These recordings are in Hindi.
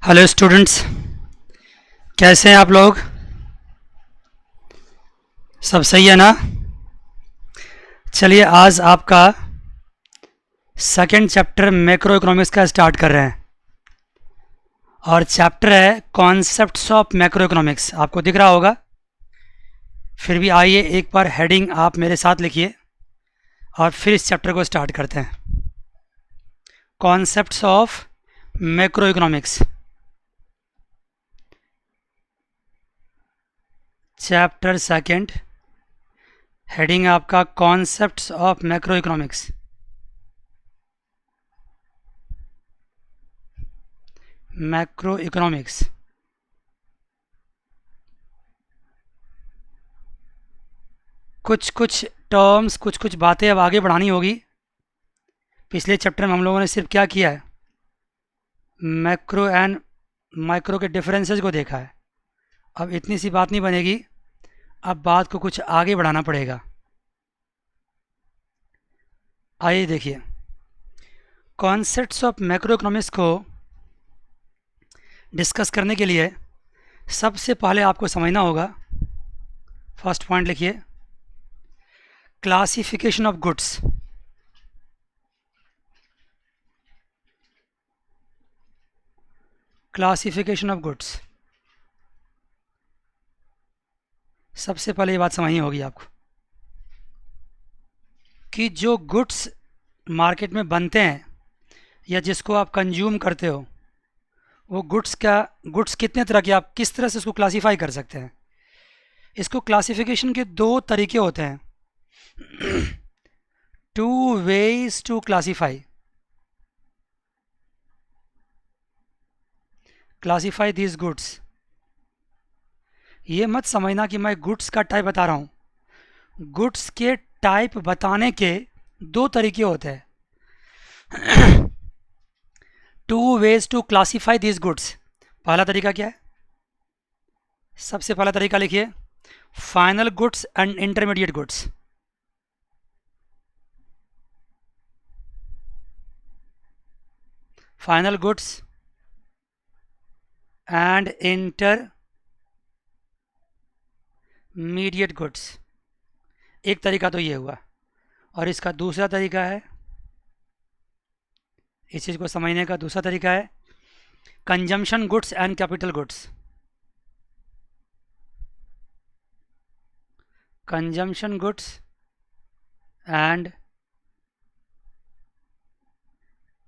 हेलो स्टूडेंट्स, कैसे हैं आप लोग? सब सही है ना? चलिए आज आपका सेकंड चैप्टर मैक्रो इकोनॉमिक्स का स्टार्ट कर रहे हैं और चैप्टर है कॉन्सेप्ट्स ऑफ मैक्रो इकोनॉमिक्स। आपको दिख रहा होगा। फिर भी आइए एक बार हेडिंग आप मेरे साथ लिखिए और फिर इस चैप्टर को स्टार्ट करते हैं। Concepts of macroeconomics, chapter second, heading आपका concepts of macroeconomics. Macroeconomics कुछ कुछ टर्म्स, कुछ कुछ बातें अब आगे बढ़ानी होगी। पिछले चैप्टर में हम लोगों ने सिर्फ क्या किया है, मैक्रो एंड माइक्रो के डिफरेंसेस को देखा है। अब इतनी सी बात नहीं बनेगी, अब बात को कुछ आगे बढ़ाना पड़ेगा। आइए देखिए, कॉन्सेप्ट्स ऑफ मैक्रो इकोनॉमिक्स को डिस्कस करने के लिए सबसे पहले आपको समझना होगा, फर्स्ट पॉइंट लिखिए, classification of goods. Classification of goods, सबसे पहले ये बात समझनी होगी आपको कि जो गुड्स मार्केट में बनते हैं या जिसको आप कंज्यूम करते हो, वो गुड्स कितने तरह के, आप किस तरह से उसको क्लासीफाई कर सकते हैं। इसको क्लासिफिकेशन के दो तरीके होते हैं। Two ways to classify these goods. ये मत समझना कि मैं गुड्स का टाइप बता रहा हूँ। गुड्स के टाइप बताने के दो तरीके होते हैं। Two ways to classify these goods. पहला तरीका क्या है? सबसे पहला तरीका लिखिए, final goods and intermediate goods. Final goods and intermediate goods, एक तरीका तो ये हुआ। और इसका दूसरा तरीका है, इस चीज़ को समझने का दूसरा तरीका है consumption goods and capital goods. Consumption goods and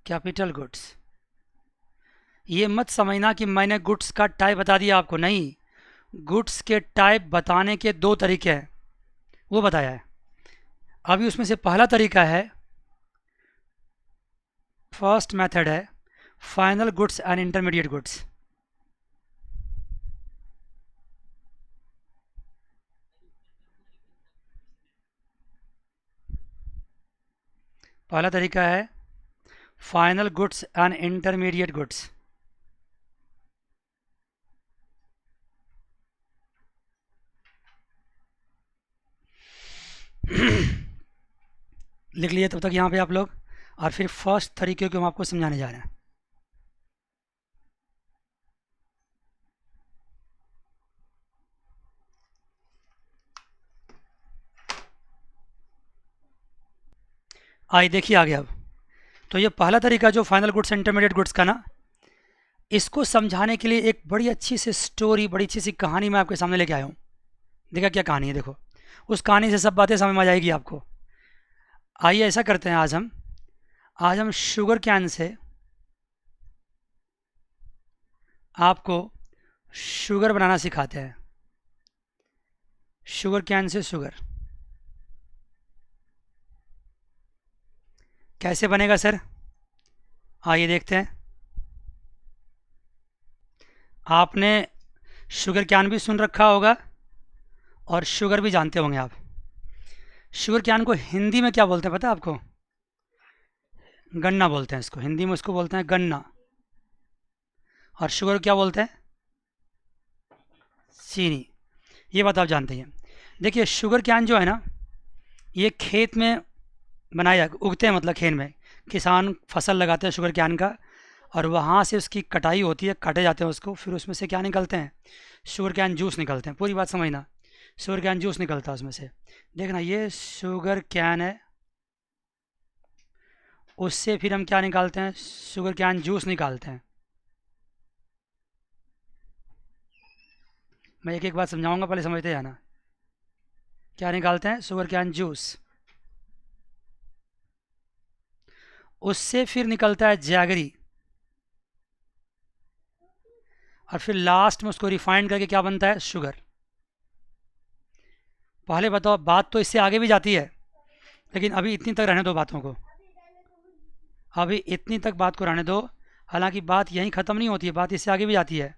capital goods. ये मत समझना कि मैंने गुड्स का टाइप बता दिया आपको, नहीं। गुड्स के टाइप बताने के दो तरीके हैं, वो बताया है। अभी उसमें से पहला तरीका है, फर्स्ट मेथड है final goods and intermediate goods. पहला तरीका है final goods and intermediate goods. लिख लिए तब तक यहाँ पे आप लोग, और फिर फर्स्ट तरीके को हम आपको समझाने जा रहे हैं। आइए देखिए आगे। अब तो ये पहला तरीका जो फाइनल गुड्स इंटरमीडिएट गुड्स का ना, इसको समझाने के लिए एक बड़ी अच्छी सी स्टोरी, बड़ी अच्छी सी कहानी मैं आपके सामने लेके आया हूँ। देखा क्या कहानी है, देखो। उस कहानी से सब बातें समझ में आ जाएगी आपको। आइए ऐसा करते हैं, आज हम शुगर कैन से आपको शुगर बनाना सिखाते हैं। शुगर कैन से शुगर कैसे बनेगा सर? आइए देखते हैं। आपने शुगर कैन भी सुन रखा होगा और शुगर भी जानते होंगे आप। शुगर कैन को हिंदी में क्या बोलते हैं पता है आपको? गन्ना बोलते हैं इसको, हिंदी में उसको बोलते हैं गन्ना। और शुगर क्या बोलते हैं? चीनी। ये बात आप जानते हैं। देखिए शुगर कैन जो है ना, ये खेत में बनाया उगते हैं, मतलब खेत में किसान फसल लगाते हैं शुगर कैन का, और वहाँ से उसकी कटाई होती है, काटे जाते हैं उसको, फिर उसमें से क्या निकलते हैं, शुगर कैन जूस निकलते हैं। पूरी बात समझना, शुगर कैन जूस निकलता है उसमें से। देखना ये शुगर कैन है, उससे फिर हम क्या निकालते हैं, शुगर कैन जूस निकालते हैं। मैं एक एक बात समझाऊंगा, पहले समझते जाना। क्या निकालते हैं, शुगर कैन जूस। उससे फिर निकलता है जैगरी, और फिर लास्ट में उसको रिफाइंड करके क्या बनता है, शुगर। पहले बताओ, बात तो इससे आगे भी जाती है, लेकिन अभी इतनी तक रहने दो बातों को, अभी इतनी तक बात को रहने दो। हालांकि बात यहीं ख़त्म नहीं होती है, बात इससे आगे भी जाती है।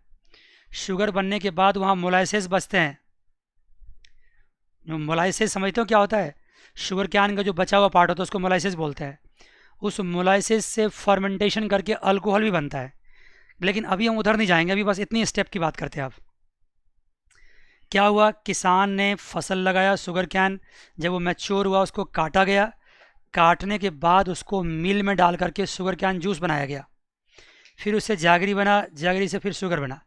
शुगर बनने के बाद वहाँ मोलाइसेस बचते हैं। जो मोलाइसेस समझते हो क्या होता है, शुगर कैन का जो बचा हुआ पार्ट होता है उसको मोलाइसेस बोलते हैं। उस मोलाइसेस से फर्मेंटेशन करके अल्कोहल भी बनता है, लेकिन अभी हम उधर नहीं जाएंगे, अभी बस इतनी स्टेप की बात करते हैं आप। क्या हुआ, किसान ने फसल लगाया, शुगर कैन जब वो मैच्योर हुआ उसको काटा गया, काटने के बाद उसको मिल में डाल करके शुगर कैन जूस बनाया गया, फिर उससे जैगरी बना, जैगरी से फिर शुगर बना।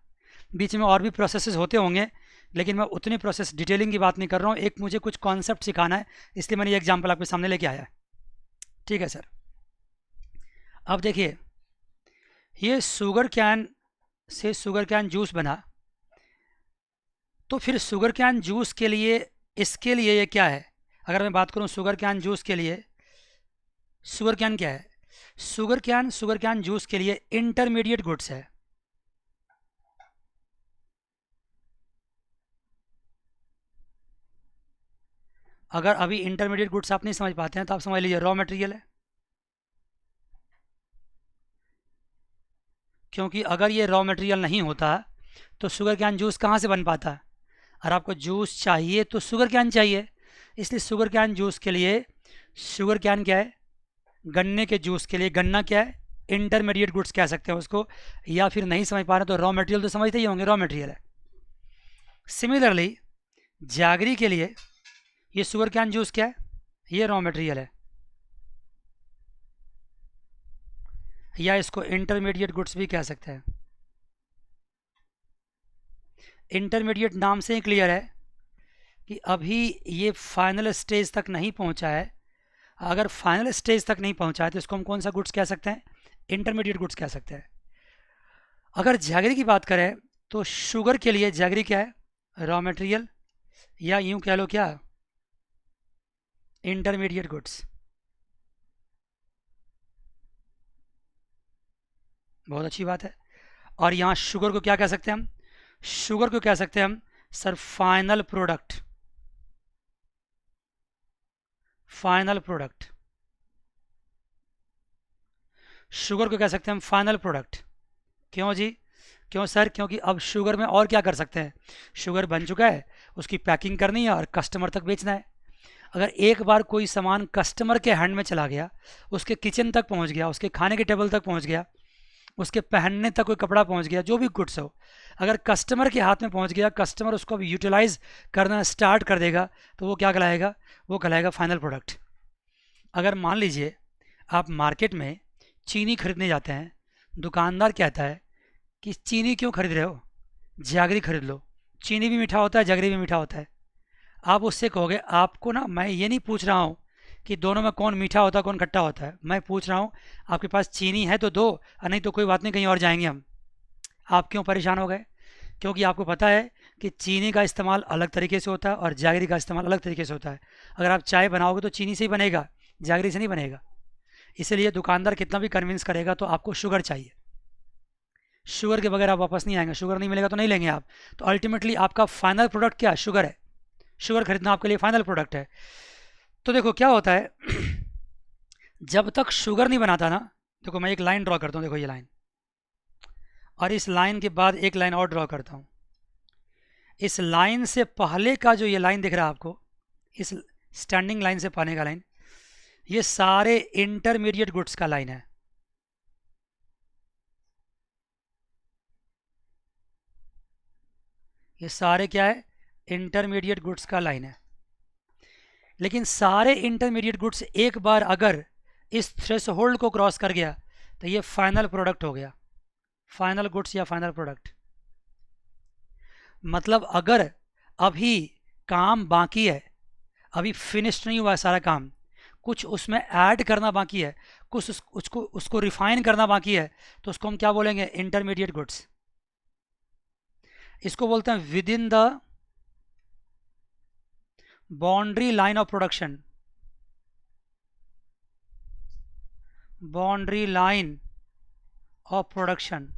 बीच में और भी प्रोसेसेस होते होंगे, लेकिन मैं उतनी प्रोसेस डिटेलिंग की बात नहीं कर रहा हूँ, एक मुझे कुछ कॉन्सेप्ट सिखाना है, इसलिए मैंने ये एग्जाम्पल आपके सामने लेके आया है। ठीक है सर। अब देखिए, ये sugar can say sugar cane juice बना, तो फिर शुगर कैन जूस के लिए, इसके लिए ये क्या है, अगर मैं बात करूँ शुगर कैन जूस के लिए, शुगर कैन क्या है, शुगर कैन जूस के लिए इंटरमीडिएट गुड्स है। अगर अभी इंटरमीडिएट गुड्स आप नहीं समझ पाते हैं तो आप समझ लीजिए रॉ मटेरियल है, क्योंकि अगर ये रॉ मटेरियल नहीं होता तो शुगर कैन जूस कहाँ से बन पाता। और आपको जूस चाहिए तो शुगर कैन चाहिए, इसलिए शुगर कैन जूस के लिए, शुगर कैन क्या है, गन्ने के जूस के लिए गन्ना क्या है, इंटरमीडिएट गुड्स कह सकते हैं उसको। या फिर नहीं समझ पा रहे तो रॉ मटेरियल तो समझते ही होंगे, रॉ मटेरियल है। सिमिलरली जैगरी के लिए ये शुगर कैन जूस क्या है, ये रॉ मटेरियल है, या इसको इंटरमीडिएट गुड्स भी कह सकते हैं। इंटरमीडिएट नाम से ही क्लियर है कि अभी ये फाइनल स्टेज तक नहीं पहुंचा है। अगर फाइनल स्टेज तक नहीं पहुंचा है तो इसको हम कौन सा गुड्स कह सकते हैं, इंटरमीडिएट गुड्स कह सकते हैं। अगर जैगरी की बात करें तो शुगर के लिए जैगरी क्या है, रॉ मटेरियल, या यूं कह लो क्या, इंटरमीडिएट गुड्स। बहुत अच्छी बात है। और यहाँ शुगर को क्या कह सकते हैं हम, शुगर को कह सकते हैं हम sir final product, final product. Sugar को कह सकते हैं हम फाइनल प्रोडक्ट। क्यों जी, क्यों सर, क्योंकि अब शुगर में और क्या कर सकते हैं, शुगर बन चुका है, उसकी पैकिंग करनी है और कस्टमर तक बेचना है। अगर एक बार कोई सामान कस्टमर के हैंड में चला गया, उसके किचन तक पहुंच गया, उसके खाने के टेबल तक पहुंच गया, उसके पहनने तक कोई कपड़ा पहुंच गया, जो भी गुड्स हो, अगर कस्टमर के हाथ में पहुंच गया, कस्टमर उसको अब यूटिलाइज करना स्टार्ट कर देगा, तो वो क्या कहलाएगा, वो कहलाएगा फाइनल प्रोडक्ट। अगर मान लीजिए आप मार्केट में चीनी खरीदने जाते हैं, दुकानदार कहता है कि चीनी क्यों खरीद रहे हो, जैगरी खरीद लो, चीनी भी मीठा होता है, जैगरी भी मीठा होता है। आप उससे कहोगे, आपको ना मैं ये नहीं पूछ रहा हूँ कि दोनों में कौन मीठा होता है कौन खट्टा होता है, मैं पूछ रहा हूँ आपके पास चीनी है तो दो, और नहीं तो कोई बात नहीं, कहीं और जाएंगे हम। आप क्यों परेशान हो गए, क्योंकि आपको पता है कि चीनी का इस्तेमाल अलग तरीके से होता है और जैगरी का इस्तेमाल अलग तरीके से होता है। अगर आप चाय बनाओगे तो चीनी से ही बनेगा, जैगरी से नहीं बनेगा। इसलिए दुकानदार कितना भी कन्विंस करेगा तो आपको शुगर चाहिए, शुगर के बगैर आप वापस नहीं आएंगे, शुगर नहीं मिलेगा तो नहीं लेंगे आप। तो अल्टीमेटली आपका फाइनल प्रोडक्ट क्या है, शुगर है, शुगर खरीदना आपके लिए फाइनल प्रोडक्ट है। तो देखो क्या होता है जब तक शुगर नहीं बनाता ना, देखो मैं एक लाइन ड्रॉ करता हूँ, देखो ये लाइन, और इस लाइन के बाद एक लाइन और ड्रॉ करता हूँ। इस लाइन से पहले का जो ये लाइन दिख रहा है आपको, इस स्टैंडिंग लाइन से पहले का लाइन, ये सारे इंटरमीडिएट गुड्स का लाइन है। ये सारे क्या है, इंटरमीडिएट गुड्स का लाइन है। लेकिन सारे इंटरमीडिएट गुड्स एक बार अगर इस थ्रेशोल्ड को क्रॉस कर गया तो ये फाइनल प्रोडक्ट हो गया, फाइनल गुड्स या फाइनल प्रोडक्ट। मतलब अगर अभी काम बाकी है, अभी फिनिश्ड नहीं हुआ है सारा काम, कुछ उसमें ऐड करना बाकी है, कुछ उसको रिफाइन करना बाकी है, तो उसको हम क्या बोलेंगे? Intermediate goods. इसको बोलते हैं with in the boundary line of production, boundary line of production.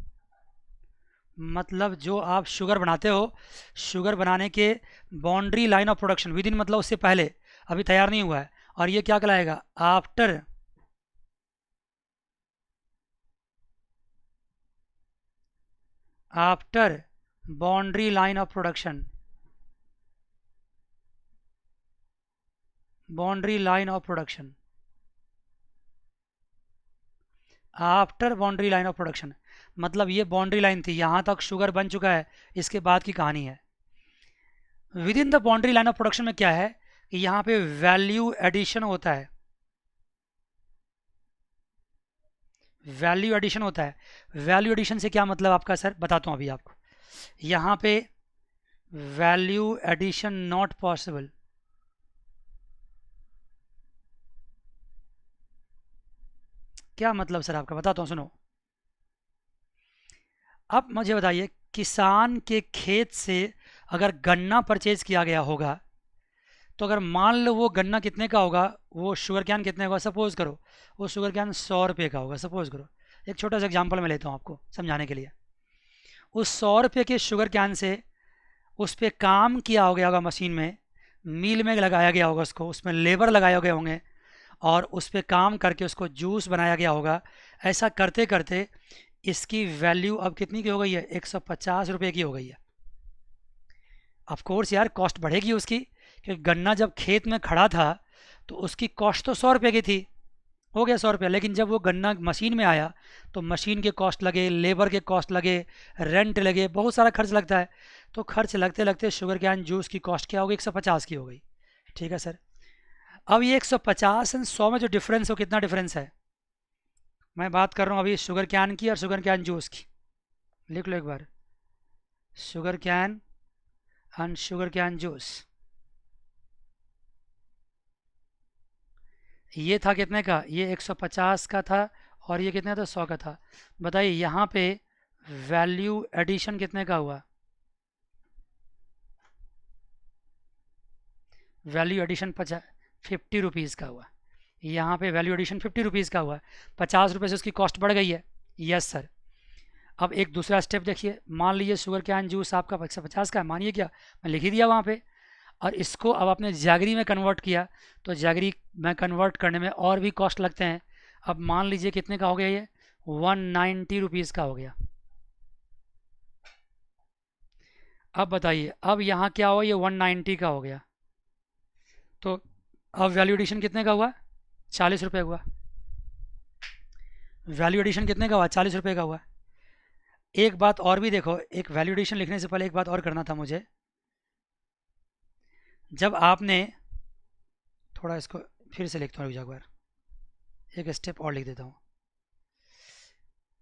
मतलब जो आप शुगर बनाते हो, शुगर बनाने के boundary line of production, with in मतलब उससे पहले, अभी तैयार नहीं हुआ है, और ये क्या कहलाएगा? After after boundary line of production, boundary line of production, after boundary line of production. मतलब ये बाउंड्री लाइन थी, यहाँ तक शुगर बन चुका है, इसके बाद की कहानी है। With in the boundary line of production में क्या है कि यहाँ पे वैल्यू एडिशन होता है, वैल्यू एडिशन होता है। वैल्यू एडिशन से क्या मतलब आपका सर? बताता हूँ अभी आपको। यहाँ पे वैल्यू एडिशन नॉट पॉसिबल, क्या मतलब सर आपका? बताता हूँ, सुनो। अब मुझे बताइए, किसान के खेत से अगर गन्ना परचेज किया गया होगा, तो अगर मान लो वो गन्ना कितने का होगा, वो शुगर कैन कितने का होगा, सपोज करो वो शुगर कैन 100 रुपये का होगा, सपोज करो। एक छोटा सा एग्जांपल मैं लेता हूँ आपको समझाने के लिए। उस 100 रुपये के शुगर कैन से उस पर काम किया हो गया होगा, मशीन में, मिल में लगाया गया होगा उसको, उसमें लेबर लगाए गए होंगे, और उस पर काम करके उसको जूस बनाया गया होगा। ऐसा करते करते इसकी वैल्यू अब कितनी की हो गई है? 150 रुपये की हो गई है। ऑफ कोर्स यार कॉस्ट बढ़ेगी उसकी, क्योंकि गन्ना जब खेत में खड़ा था तो उसकी कॉस्ट तो 100 रुपये की थी, हो गया 100 रुपये। लेकिन जब वो गन्ना मशीन में आया तो मशीन के कॉस्ट लगे, लेबर के कॉस्ट लगे, रेंट लगे, बहुत सारा खर्च लगता है। तो खर्च लगते लगते शुगर कैन जूस की कॉस्ट क्या हो गई? 150 की हो गई। ठीक है सर। अब ये 150 एंड 100 में जो डिफरेंस हो, कितना डिफरेंस है? मैं बात कर रहा हूँ अभी शुगर कैन की और शुगर कैन जूस की। लिख लो एक बार, sugarcane and sugarcane juice. ये था कितने का? ये 150 का था, और ये कितने था? 100 का था। बताइए यहाँ पे वैल्यू एडिशन कितने का हुआ? वैल्यू एडिशन 50 रुपीज़ का हुआ। यहाँ पे वैल्यू एडिशन 50 रुपीज़ का हुआ, 50 रुपये से उसकी कॉस्ट बढ़ गई है। Yes sir. अब एक दूसरा स्टेप देखिए, मान लीजिए शुगर कैन जूस आपका 150 का है, मानिए, क्या मैं लिख ही दिया वहाँ पे, और इसको अब आपने जैगरी में कन्वर्ट किया, तो जैगरी में कन्वर्ट करने में और भी कॉस्ट लगते हैं। अब मान लीजिए कितने का हो गया? ये 190 रुपीज़ का हो गया। अब बताइए, अब यहाँ क्या हुआ? ये 190 का हो गया, तो अब वैल्यू एडिशन कितने का हुआ? 40 रुपये हुआ। वैल्यू एडिशन कितने का हुआ? 40 रुपये का हुआ। एक बात और भी देखो, एक वैल्यू एडिशन लिखने से पहले एक बात और करना था मुझे। जब आपने, थोड़ा इसको फिर से लिखता हूँ, एक बार एक स्टेप और लिख देता हूँ।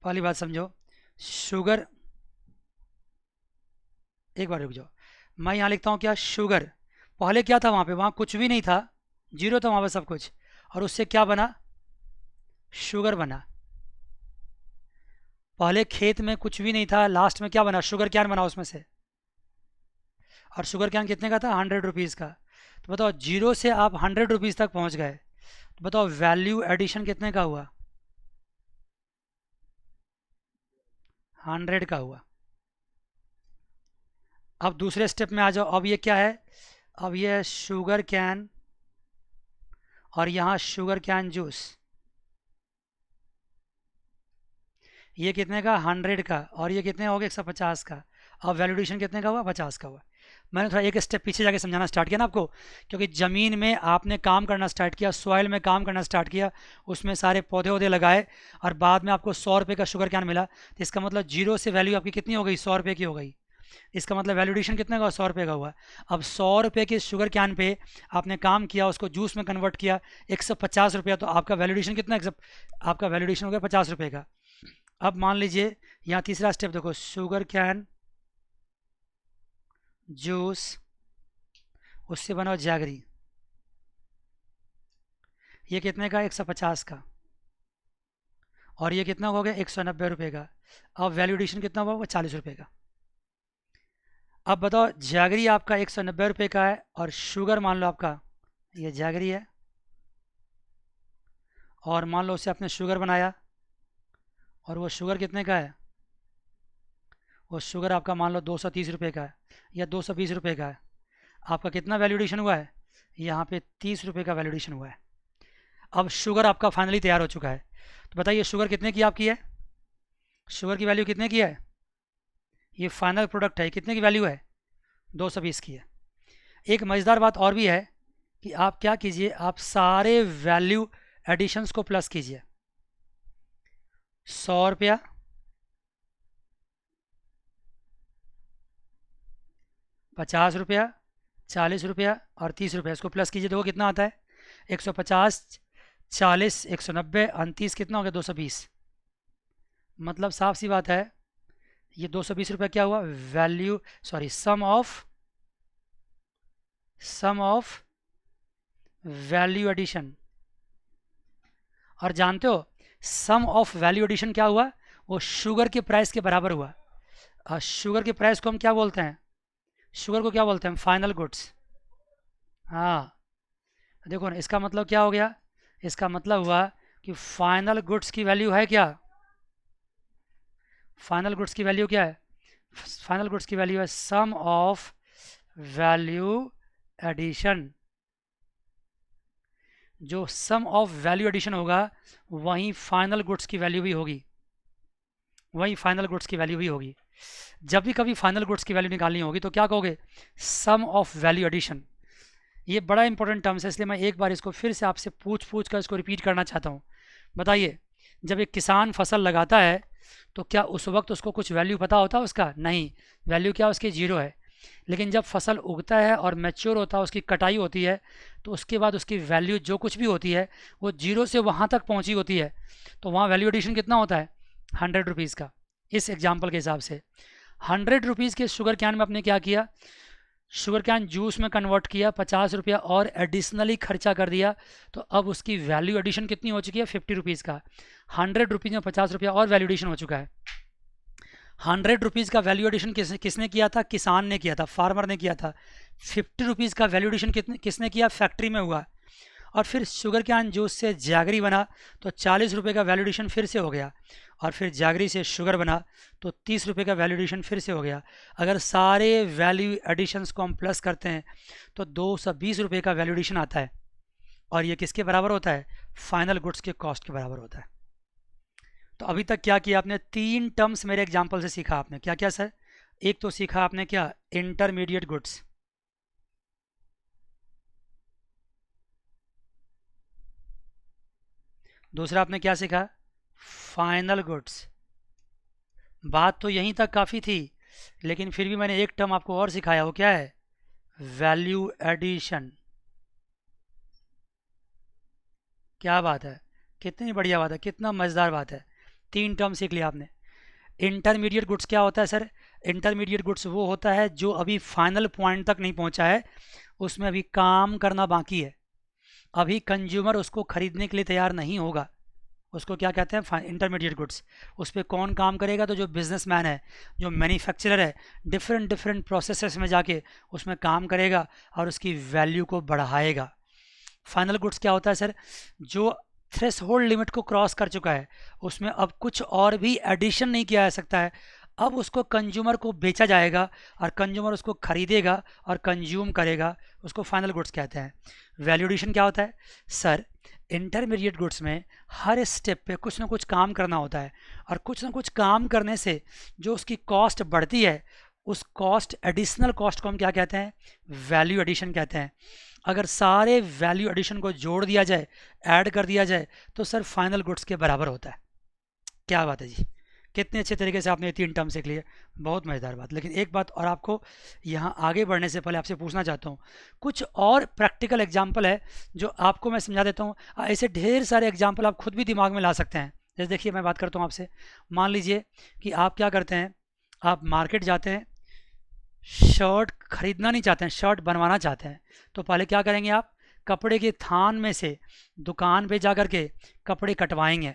पहली बात समझो, शुगर, एक बार रुक जाओ, मैं यहाँ लिखता हूँ क्या? शुगर। पहले क्या था वहाँ पे? वहाँ कुछ भी नहीं था, जीरो था वहाँ पे सब कुछ, और उससे क्या बना? शुगर बना। पहले खेत में कुछ भी नहीं था, लास्ट में क्या बना? शुगर कैन बना उसमें से। और शुगर कैन कितने का था? 100 रुपीज़ का। तो बताओ, जीरो से आप 100 रुपीज़ तक पहुंच गए, तो बताओ वैल्यू एडिशन कितने का हुआ? 100 का हुआ। अब दूसरे स्टेप में आ जाओ। अब ये क्या है? अब ये शुगर कैन, और यहाँ शुगर कैन जूस, ये कितने का? 100 का, और ये कितने हो गए? 150 का। अब वैल्यूडेशन कितने का हुआ? 50 का हुआ। मैंने थोड़ा एक स्टेप पीछे जाके समझाना स्टार्ट किया ना आपको, क्योंकि ज़मीन में आपने काम करना स्टार्ट किया, सॉइल में काम करना स्टार्ट किया, उसमें सारे पौधे वौधे लगाए, और बाद में आपको 100 रुपये का शुगर कैन मिला, तो इसका मतलब जीरो से वैल्यू आपकी कितनी हो गई? 100 रुपये की हो गई। इसका मतलब वैल्यूडेशन कितने का, 100 रुपये का हुआ। अब 100 रुपये के शुगर कैन पे आपने काम किया, उसको जूस में कन्वर्ट किया, 150 रुपया, तो आपका वैल्यूडेशन कितना, आपका वैल्यूडेशन हो गया 50 रुपये का। अब मान लीजिए यहाँ तीसरा स्टेप देखो, शुगर कैन जूस, उससे बना जैगरी, ये कितने का, 150 का, और ये कितना हो गया, 190 रुपये का। अब वैल्यूडेशन कितना हुआ, 40 रुपये का। अब बताओ, जैगरी आपका 190 रुपये का है, और शुगर मान लो आपका ये जैगरी है, और मान लो उससे आपने शुगर बनाया, और वो शुगर कितने का है, वो शुगर आपका मान लो 230 रुपये का है या 220 रुपये का है। आपका कितना वैल्यूडेशन हुआ है, यहाँ पे 30 रुपये का वैल्यूडेशन हुआ है। अब शुगर आपका फाइनली तैयार हो चुका है। तो बताइए शुगर कितने की आपकी है, शुगर की वैल्यू कितने की है, ये फाइनल प्रोडक्ट है, कितने की वैल्यू है, 220 की है। एक मज़ेदार बात और भी है कि आप क्या कीजिए, आप सारे वैल्यू एडिशंस को प्लस कीजिए। 100 रुपया, 50 रुपया, 40 रुपया और 30 रुपया, इसको प्लस कीजिए, देखो कितना आता है, 150, 40, 190, 29, कितना हो गया, 220। मतलब साफ सी बात है, ये 220 रुपया क्या हुआ, value, sorry, sum of value addition. और जानते हो सम ऑफ वैल्यू एडिशन क्या हुआ, वो शुगर के प्राइस के बराबर हुआ। शुगर के प्राइस को हम क्या बोलते हैं, शुगर को क्या बोलते हैं, फाइनल गुड्स। हाँ, देखो ना, इसका मतलब क्या हो गया, इसका मतलब हुआ कि फाइनल गुड्स की वैल्यू है क्या, फाइनल गुड्स की वैल्यू क्या है, फाइनल गुड्स की वैल्यू है सम ऑफ वैल्यू एडिशन। जो सम ऑफ वैल्यू एडिशन होगा वहीं फाइनल गुड्स की वैल्यू भी होगी, वहीं फाइनल गुड्स की वैल्यू भी होगी। जब भी कभी फाइनल गुड्स की वैल्यू निकालनी होगी तो क्या कहोगे, सम ऑफ वैल्यू एडिशन। ये बड़ा इंपॉर्टेंट टर्म्स है, इसलिए मैं एक बार इसको फिर से आपसे पूछ कर इसको रिपीट करना चाहता हूँ। बताइए, जब एक किसान फसल लगाता है तो क्या उस वक्त उसको कुछ वैल्यू पता होता है उसका, नहीं, वैल्यू क्या उसकी, जीरो है। लेकिन जब फसल उगता है और मैच्योर होता है, उसकी कटाई होती है, तो उसके बाद उसकी वैल्यू जो कुछ भी होती है वो जीरो से वहाँ तक पहुँची होती है, तो वहाँ वैल्यू एडिशन कितना होता है, 100 रुपीज़ का। इस एग्जाम्पल के हिसाब से 100 रुपीज़ के शुगर कैन में आपने क्या किया, शुगर कैन जूस में कन्वर्ट किया, 50 रुपया और एडिशनली खर्चा कर दिया, तो अब उसकी वैल्यू एडिशन कितनी हो चुकी है, 50 रुपीज़ का। 100 रुपीज़ में 50 रुपया और वैल्यू एडिशन हो चुका है। 100 रुपीज़ का वैल्यू एडिशन किसने किया था, किसान ने किया था, फार्मर ने किया था। 50 रुपीज़ का वैल्यू एडिशन किसने किया, फैक्ट्री में हुआ। और फिर शुगर कैन जूस से जैगरी बना तो 40 रुपये का वैल्यू एडिशन फिर से हो गया, और फिर जैगरी से शुगर बना तो 30 रुपये का वैल्यू एडिशन फिर से हो गया। अगर सारे वैल्यू एडिशंस को हम प्लस करते हैं तो 220 रुपये का वैल्यू एडिशन आता है, और ये किसके बराबर होता है, फाइनल गुड्स के कॉस्ट के बराबर होता है। तो अभी तक क्या किया आपने, 3 टर्म्स मेरे एग्जाम्पल से सीखा आपने, क्या क्या सर, एक तो सीखा आपने क्या, इंटरमीडिएट गुड्स, दूसरा आपने क्या सीखा, फाइनल गुड्स। बात तो यहीं तक काफ़ी थी, लेकिन फिर भी मैंने एक टर्म आपको और सिखाया, वो क्या है, वैल्यू एडिशन। क्या बात है, कितनी बढ़िया बात है, कितना मज़ेदार बात है, 3 टर्म सीख लिया आपने। इंटरमीडिएट गुड्स क्या होता है सर, इंटरमीडिएट गुड्स वो होता है जो अभी फाइनल पॉइंट तक नहीं पहुंचा है, उसमें अभी काम करना बाकी है, अभी कंज्यूमर उसको खरीदने के लिए तैयार नहीं होगा, उसको क्या कहते हैं, इंटरमीडिएट गुड्स। उस पर कौन काम करेगा, तो जो बिजनेसमैन है, जो मैन्युफैक्चरर है, डिफरेंट डिफरेंट प्रोसेसेस में जाके उसमें काम करेगा और उसकी वैल्यू को बढ़ाएगा। फाइनल गुड्स क्या होता है सर, जो थ्रेशोल्ड लिमिट को क्रॉस कर चुका है, उसमें अब कुछ और भी एडिशन नहीं किया जा सकता है, अब उसको कंज्यूमर को बेचा जाएगा और कंज्यूमर उसको खरीदेगा और कंज्यूम करेगा, उसको फाइनल गुड्स कहते हैं। वैल्यू एडिशन क्या होता है सर, इंटरमीडिएट गुड्स में हर स्टेप पे कुछ ना कुछ काम करना होता है, और कुछ ना कुछ काम करने से जो उसकी कॉस्ट बढ़ती है, उस कॉस्ट, एडिशनल कॉस्ट को हम क्या कहते हैं, वैल्यू एडिशन कहते हैं। अगर सारे वैल्यू एडिशन को जोड़ दिया जाए, ऐड कर दिया जाए, तो सर फाइनल गुड्स के बराबर होता है। क्या बात है जी, कितने अच्छे तरीके से आपने ये 3 टर्म सीख लिए, बहुत मज़ेदार बात। लेकिन एक बात और आपको यहाँ आगे बढ़ने से पहले आपसे पूछना चाहता हूँ, कुछ और प्रैक्टिकल एग्जाम्पल है जो आपको मैं समझा देता हूँ। ऐसे ढेर सारे एग्जाम्पल आप खुद भी दिमाग में ला सकते हैं। जैसे देखिए मैं बात करता हूँ आपसे, मान लीजिए कि आप क्या करते हैं, आप मार्केट जाते हैं, शर्ट खरीदना नहीं चाहते हैं, शर्ट बनवाना चाहते हैं। तो पहले क्या करेंगे, आप कपड़े के थान में से दुकान पे जा कर के कपड़े कटवाएंगे,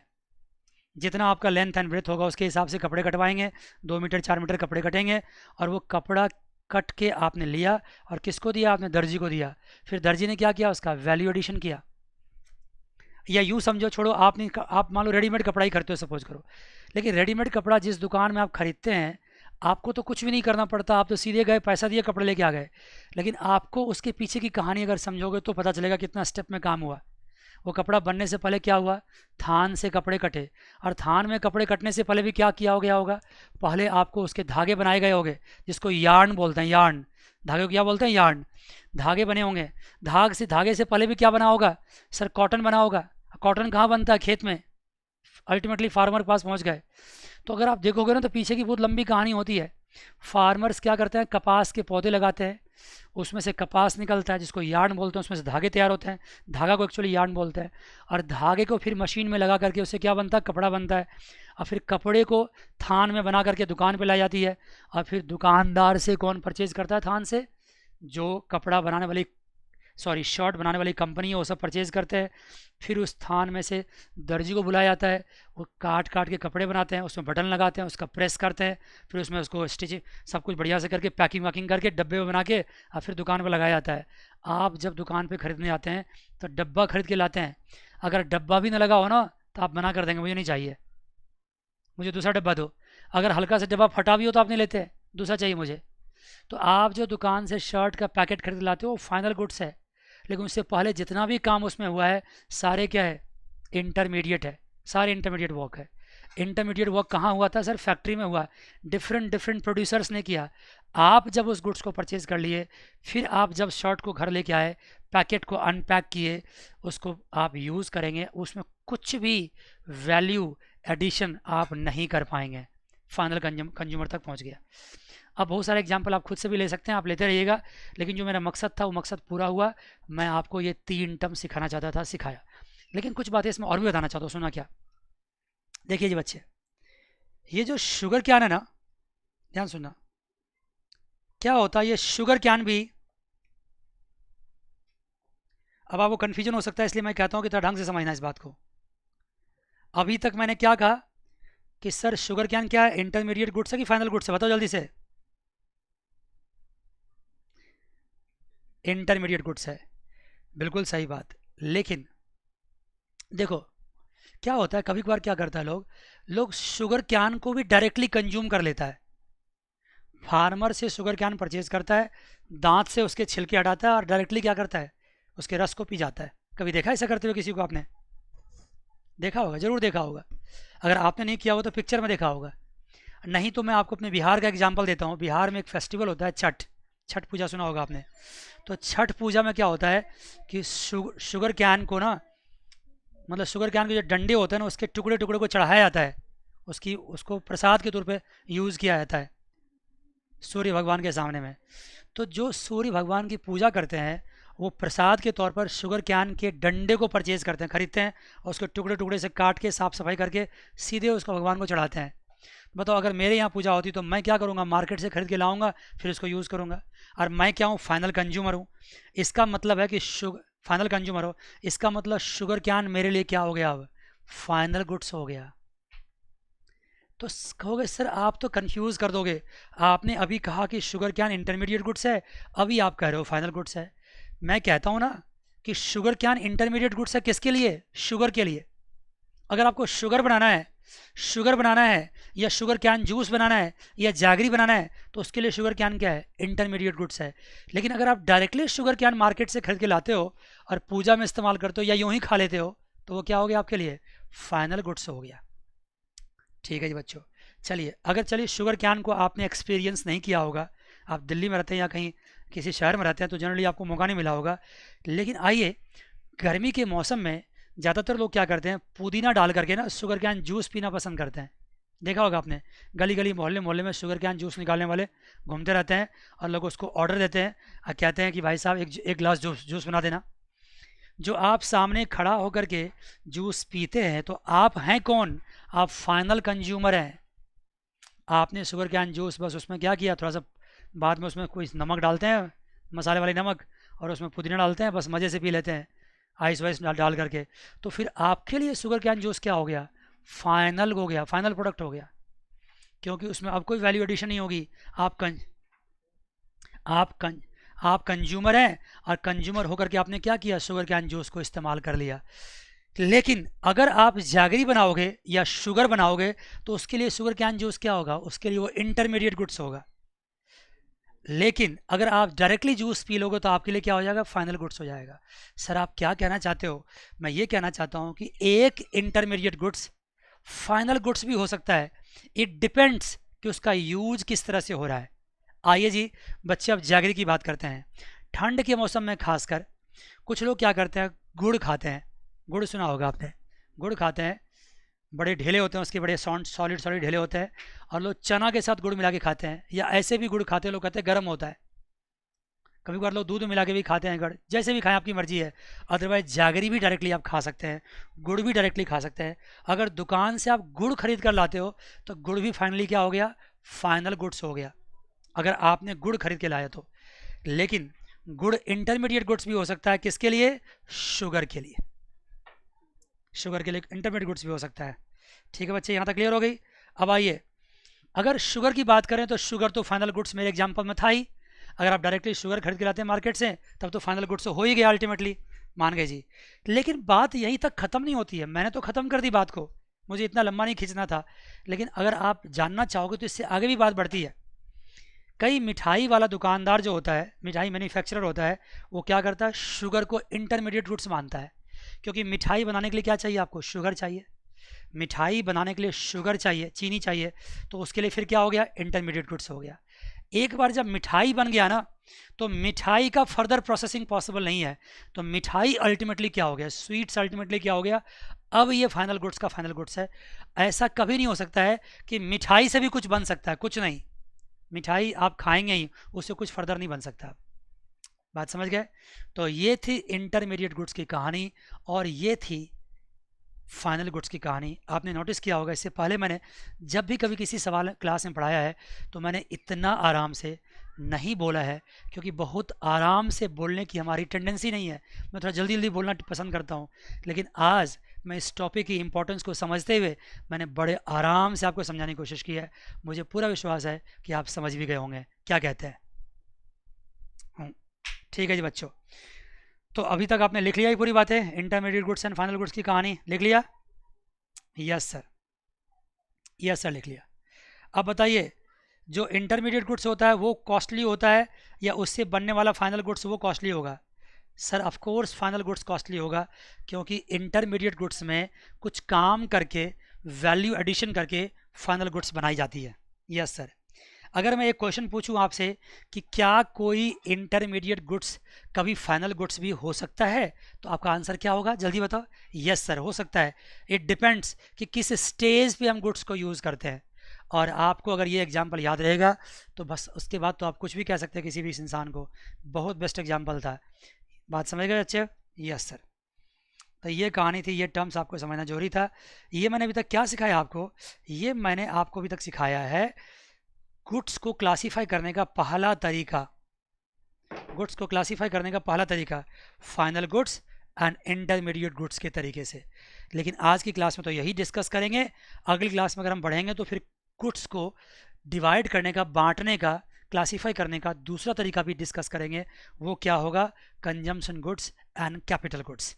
जितना आपका लेंथ एंड ब्रेथ होगा उसके हिसाब से कपड़े कटवाएंगे, 2 मीटर 4 मीटर कपड़े कटेंगे, और वो कपड़ा कट के आपने लिया और किसको दिया, आपने दर्जी को दिया। फिर दर्जी ने क्या किया, उसका वैल्यू एडिशन किया। या यूँ समझो, छोड़ो आप नहीं, आप मान लो रेडीमेड कपड़ा ही खरीदते हो सपोज करो, लेकिन रेडीमेड कपड़ा जिस दुकान में आप खरीदते हैं, आपको तो कुछ भी नहीं करना पड़ता, आप तो सीधे गए, पैसा दिए, कपड़े लेके आ गए। लेकिन आपको उसके पीछे की कहानी अगर समझोगे तो पता चलेगा कितना स्टेप में काम हुआ। वो कपड़ा बनने से पहले क्या हुआ, थान से कपड़े कटे, और थान में कपड़े कटने से पहले भी क्या किया हो गया होगा, पहले आपको उसके धागे बनाए गए होंगे, जिसको यार्न बोलते हैं, यार्न, धागे को क्या बोलते हैं, यार्न, धागे बने होंगे। धागे से पहले भी क्या बना होगा सर, कॉटन बना होगा। कॉटन कहाँ बनता है, खेत में, अल्टीमेटली फार्मर के पास पहुँच गए। तो अगर आप देखोगे ना तो पीछे की बहुत लंबी कहानी होती है। फार्मर्स क्या करते हैं, कपास के पौधे लगाते हैं, उसमें से कपास निकलता है जिसको यार्न बोलते हैं, उसमें से धागे तैयार होते हैं, धागा को एक्चुअली यार्न बोलते हैं, और धागे को फिर मशीन में लगा करके उससे क्या बनता है, कपड़ा बनता है। और फिर कपड़े को थान में बना करके दुकान पे लाई जाती है, और फिर दुकानदार से कौन परचेज करता है, थान से जो कपड़ा बनाने वाली, सॉरी शर्ट बनाने वाली कंपनी है, वो सब परचेज़ करते हैं। फिर उस थान में से दर्जी को बुलाया जाता है, वो काट काट के कपड़े बनाते हैं, उसमें बटन लगाते हैं, उसका प्रेस करते हैं, फिर उसमें उसको स्टिच सब कुछ बढ़िया से करके पैकिंग वैकिंग करके डब्बे में बना के और फिर दुकान पर लगाया जाता है। आप जब दुकान पर ख़रीदने आते हैं तो डब्बा खरीद के लाते हैं, अगर डब्बा भी ना लगा हो ना तो आप मना कर देंगे, मुझे नहीं चाहिए, मुझे दूसरा डब्बा दो। अगर हल्का सा डब्बा फटा भी हो तो आप नहीं लेते, दूसरा चाहिए मुझे। तो आप जो दुकान से शर्ट का पैकेट खरीद लाते हो वो फाइनल गुड्स है, लेकिन उससे पहले जितना भी काम उसमें हुआ है सारे क्या है, इंटरमीडिएट है, सारे इंटरमीडिएट वर्क है। इंटरमीडिएट वर्क कहाँ हुआ था सर, फैक्ट्री में हुआ, डिफरेंट डिफरेंट प्रोड्यूसर्स ने किया। आप जब उस गुड्स को परचेज कर लिए, फिर आप जब शर्ट को घर लेके आए, पैकेट को अनपैक किए, उसको आप यूज़ करेंगे, उसमें कुछ भी वैल्यू एडिशन आप नहीं कर पाएंगे, फाइनल कंज्यूमर तक पहुंच गया। अब बहुत सारे एग्जांपल आप खुद से भी ले सकते हैं, आप लेते रहिएगा, लेकिन जो मेरा मकसद था वो मकसद पूरा हुआ। मैं आपको ये 3 टर्म सिखाना चाहता था, सिखाया। लेकिन कुछ बातें इसमें और भी बताना चाहता हूँ, सुना क्या, देखिए जी बच्चे, ये जो शुगर कैन है ना, ध्यान सुनना, क्या होता है ये शुगर कैन भी, अब आपको कन्फ्यूजन हो सकता है इसलिए मैं कहता हूँ कि थोड़ा ढंग से समझना इस बात को। अभी तक मैंने क्या कहा कि सर शुगर कैन क्या है, इंटरमीडिएट गुड्स है कि फाइनल गुड्स है, बताओ जल्दी से। इंटरमीडिएट गुड्स है, बिल्कुल सही बात। लेकिन देखो क्या होता है, कभी कभार क्या करता है लोग शुगर कैन को भी डायरेक्टली कंज्यूम कर लेता है। फार्मर से शुगर कैन परचेज करता है, दांत से उसके छिलके हटाता है और डायरेक्टली क्या करता है, उसके रस को पी जाता है। कभी देखा ऐसा करते हुए किसी को, आपने देखा होगा, ज़रूर देखा होगा। अगर आपने नहीं किया होगा तो पिक्चर में देखा होगा, नहीं तो मैं आपको अपने बिहार का एग्जाम्पल देता हूँ। बिहार में एक फेस्टिवल होता है छठ, छठ पूजा सुना होगा आपने। तो छठ पूजा में क्या होता है कि शुगर कैन को ना, मतलब शुगर कैन के जो डंडे होते हैं ना, उसके टुकड़े टुकड़े को चढ़ाया जाता है, उसको प्रसाद के तौर पे यूज़ किया जाता है सूर्य भगवान के सामने में। तो जो सूर्य भगवान की पूजा करते हैं वो प्रसाद के तौर पर शुगर कैन के डंडे को परचेज़ करते हैं, खरीदते हैं, और उसके टुकड़े टुकड़े से काट के साफ़ सफाई करके सीधे उसको भगवान को चढ़ाते हैं। बताओ अगर मेरे यहाँ पूजा होती तो मैं क्या करूँगा, मार्केट से खरीद के लाऊंगा, फिर उसको यूज़ करूँगा। और मैं क्या हूँ, फाइनल कंज्यूमर हूँ। इसका मतलब है कि फाइनल कंज्यूमर हो, इसका मतलब शुगर कैन मेरे लिए क्या हो गया, अब फाइनल गुड्स हो गया। तो कहोगे सर आप तो कंफ्यूज कर दोगे, आपने अभी कहा कि शुगर कैन इंटरमीडिएट गुड्स है, अभी आप कह रहे हो फाइनल गुड्स है। मैं कहता हूँ ना कि शुगर कैन इंटरमीडिएट गुड्स है, किसके लिए, शुगर के लिए। अगर आपको शुगर बनाना है या शुगर कैन जूस बनाना है या जैगरी बनाना है तो उसके लिए शुगर कैन क्या है, इंटरमीडिएट गुड्स है। लेकिन अगर आप डायरेक्टली शुगर कैन मार्केट से खरीद के लाते हो और पूजा में इस्तेमाल करते हो या यूं ही खा लेते हो तो वो क्या हो गया आपके लिए, फाइनल गुड्स हो गया। ठीक है जी बच्चों, चलिए शुगर कैन को आपने एक्सपीरियंस नहीं किया होगा, आप दिल्ली में रहते हैं या कहीं किसी शहर में रहते हैं तो जनरली आपको मौका नहीं मिला होगा। लेकिन आइए, गर्मी के मौसम में ज़्यादातर लोग क्या करते हैं, पुदीना डाल करके ना शुगर कैन जूस पीना पसंद करते हैं। देखा होगा आपने, गली गली मोहल्ले मोहल्ले में शुगर कैन जूस निकालने वाले घूमते रहते हैं और लोग उसको ऑर्डर देते हैं और कहते हैं कि भाई साहब एक गिलास जूस जूस बना देना। जो आप सामने खड़ा होकर के जूस पीते हैं तो आप हैं कौन? आप फाइनल कंज्यूमर हैं। आपने शुगर कैन जूस बस उसमें क्या किया, थोड़ा सा बाद में उसमें कोई नमक डालते हैं, मसाले वाली नमक, और उसमें पुदीना डालते हैं, बस मज़े से पी लेते हैं आइस वाइस डाल करके। तो फिर आपके लिए शुगर कैन जूस क्या हो गया? फाइनल हो गया, फाइनल प्रोडक्ट हो गया, क्योंकि उसमें अब कोई वैल्यू एडिशन नहीं होगी। आप कं आप कं आप कंज्यूमर हैं, और कंज्यूमर होकर के आपने क्या किया? शुगर कैन जूस को इस्तेमाल कर लिया। लेकिन अगर आप जैगरी बनाओगे या शुगर बनाओगे तो उसके लिए शुगर कैन जूस क्या होगा? उसके लिए वो इंटरमीडिएट गुड्स होगा। लेकिन अगर आप डायरेक्टली जूस पी लोगे तो आपके लिए क्या हो जाएगा? फाइनल गुड्स हो जाएगा। सर आप क्या कहना चाहते हो? मैं ये कहना चाहता हूँ कि एक इंटरमीडिएट गुड्स फाइनल गुड्स भी हो सकता है। इट डिपेंड्स कि उसका यूज किस तरह से हो रहा है। आइए जी बच्चे, अब जैगरी की बात करते हैं। ठंड के मौसम में खासकर कुछ लोग क्या करते हैं? गुड़ खाते हैं। गुड़ सुना होगा आपने, गुड़ खाते हैं, बड़े ढेले होते हैं उसके, बड़े सॉलिड सॉलिड ढेले होते हैं, और लोग चना के साथ गुड़ मिला के खाते हैं, या ऐसे भी गुड़ खाते हैं। लोग कहते हैं गर्म होता है। कभी कभार लोग दूध में मिला के भी खाते हैं गुड़। जैसे भी खाएं, आपकी मर्जी है। अदरवाइज जैगरी भी डायरेक्टली आप खा सकते हैं, गुड़ भी डायरेक्टली खा सकते हैं। अगर दुकान से आप गुड़ खरीद कर लाते हो तो गुड़ भी फाइनली क्या हो गया? फाइनल गुड्स हो गया, अगर आपने गुड़ खरीद के लाया तो। लेकिन गुड़ इंटरमीडिएट गुड्स भी हो सकता है। किसके लिए? शुगर के लिए। शुगर के लिए इंटरमीडिएट गुड्स भी हो सकता है। ठीक है बच्चे, यहाँ तक क्लियर हो गई? अब आइए, अगर शुगर की बात करें तो शुगर तो फाइनल गुड्स मेरे एग्जांपल में था ही। अगर आप डायरेक्टली शुगर खरीद के लाते हैं मार्केट से तब तो फाइनल गुड्स हो ही गया अल्टीमेटली, मान गए जी। लेकिन बात यहीं तक ख़त्म नहीं होती है। मैंने तो ख़त्म कर दी बात को, मुझे इतना लंबा नहीं खींचना था। लेकिन अगर आप जानना चाहोगे तो इससे आगे भी बात बढ़ती है। कई मिठाई वाला दुकानदार जो होता है, मिठाई मैन्युफैक्चरर होता है, वो क्या करता है? शुगर को इंटरमीडिएट गुड्स मानता है। क्योंकि मिठाई बनाने के लिए क्या चाहिए आपको? शुगर चाहिए। मिठाई बनाने के लिए शुगर चाहिए, चीनी चाहिए, तो उसके लिए फिर क्या हो गया? इंटरमीडिएट गुड्स हो गया। एक बार जब मिठाई बन गया ना, तो मिठाई का फर्दर प्रोसेसिंग पॉसिबल नहीं है। तो मिठाई अल्टीमेटली क्या हो गया? स्वीट्स अल्टीमेटली क्या हो गया? अब ये फाइनल गुड्स का फाइनल गुड्स है। ऐसा कभी नहीं हो सकता है कि मिठाई से भी कुछ बन सकता है, कुछ नहीं। मिठाई आप खाएंगे ही, उससे कुछ फर्दर नहीं बन सकता। बात समझ गए? तो ये थी इंटरमीडिएट गुड्स की कहानी, और ये थी फाइनल गुड्स की कहानी। आपने नोटिस किया होगा, इससे पहले मैंने जब भी कभी किसी सवाल क्लास में पढ़ाया है तो मैंने इतना आराम से नहीं बोला है, क्योंकि बहुत आराम से बोलने की हमारी टेंडेंसी नहीं है। मैं थोड़ा जल्दी जल्दी बोलना पसंद करता हूँ। लेकिन आज मैं इस टॉपिक की इंपॉर्टेंस को समझते हुए मैंने बड़े आराम से आपको समझाने की कोशिश की है। मुझे पूरा विश्वास है कि आप समझ भी गए होंगे। क्या कहते हैं? हूँ। ठीक है जी बच्चों, तो अभी तक आपने लिख लिया ही पूरी बातें, intermediate goods and final goods की कहानी लिख लिया? यस सर, यस सर लिख लिया। अब बताइए, जो इंटरमीडिएट गुड्स होता है वो कॉस्टली होता है, या उससे बनने वाला फाइनल गुड्स वो कॉस्टली होगा? Sir of course final goods costly होगा, क्योंकि इंटरमीडिएट गुड्स में कुछ काम करके, वैल्यू एडिशन करके फाइनल गुड्स बनाई जाती है। Yes sir. अगर मैं एक क्वेश्चन पूछूं आपसे कि क्या कोई इंटरमीडिएट गुड्स कभी फाइनल गुड्स भी हो सकता है, तो आपका आंसर क्या होगा? जल्दी बताओ। यस सर, हो सकता है। इट डिपेंड्स कि किस स्टेज पे हम गुड्स को यूज़ करते हैं। और आपको अगर ये एग्जांपल याद रहेगा तो बस उसके बाद तो आप कुछ भी कह सकते हैं किसी भी इंसान को। बहुत बेस्ट एग्जांपल था। बात समझ गए अच्छे? Yes sir. तो ये कहानी थी, ये टर्म्स आपको समझना जरूरी था। ये मैंने अभी तक क्या सिखाया आपको? ये मैंने आपको अभी तक सिखाया है गुड्स को क्लासीफाई करने का पहला तरीका। गुड्स को क्लासीफाई करने का पहला तरीका final goods and intermediate goods के तरीके से। लेकिन आज की क्लास में तो यही डिस्कस करेंगे। अगली क्लास में अगर हम बढ़ेंगे तो फिर गुड्स को डिवाइड करने का, बांटने का, क्लासीफाई करने का दूसरा तरीका भी डिस्कस करेंगे। वो क्या होगा? Consumption goods and capital goods.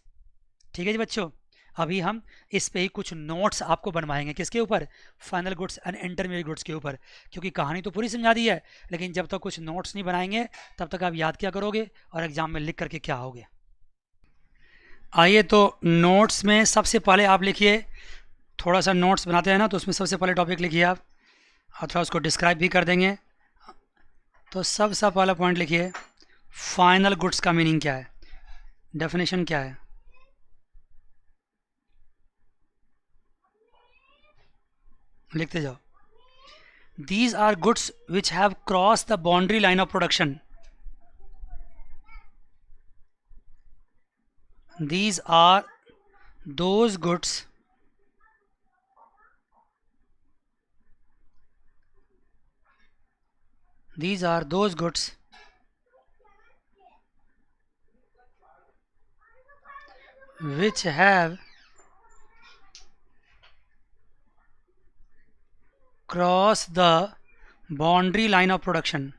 ठीक है जी बच्चों, अभी हम इस पे ही कुछ नोट्स आपको बनवाएंगे। किसके ऊपर? Final goods and intermediate goods के ऊपर। क्योंकि कहानी तो पूरी समझा दी है, लेकिन जब तक कुछ नोट्स नहीं बनाएंगे तब तक आप याद क्या करोगे और एग्जाम में लिख करके क्या होगे? आइए, तो नोट्स में सबसे पहले आप लिखिए, थोड़ा सा नोट्स बनाते हैं ना, तो उसमें सबसे पहले टॉपिक लिखिए आप, और थोड़ा उसको डिस्क्राइब भी कर देंगे। तो सबसे पहला पॉइंट लिखिए, फाइनल गुड्स का मीनिंग क्या है, डेफिनेशन क्या है? लिखते जाओ। These are goods which have crossed the boundary line of production. These are those goods which have crossed the boundary line of production.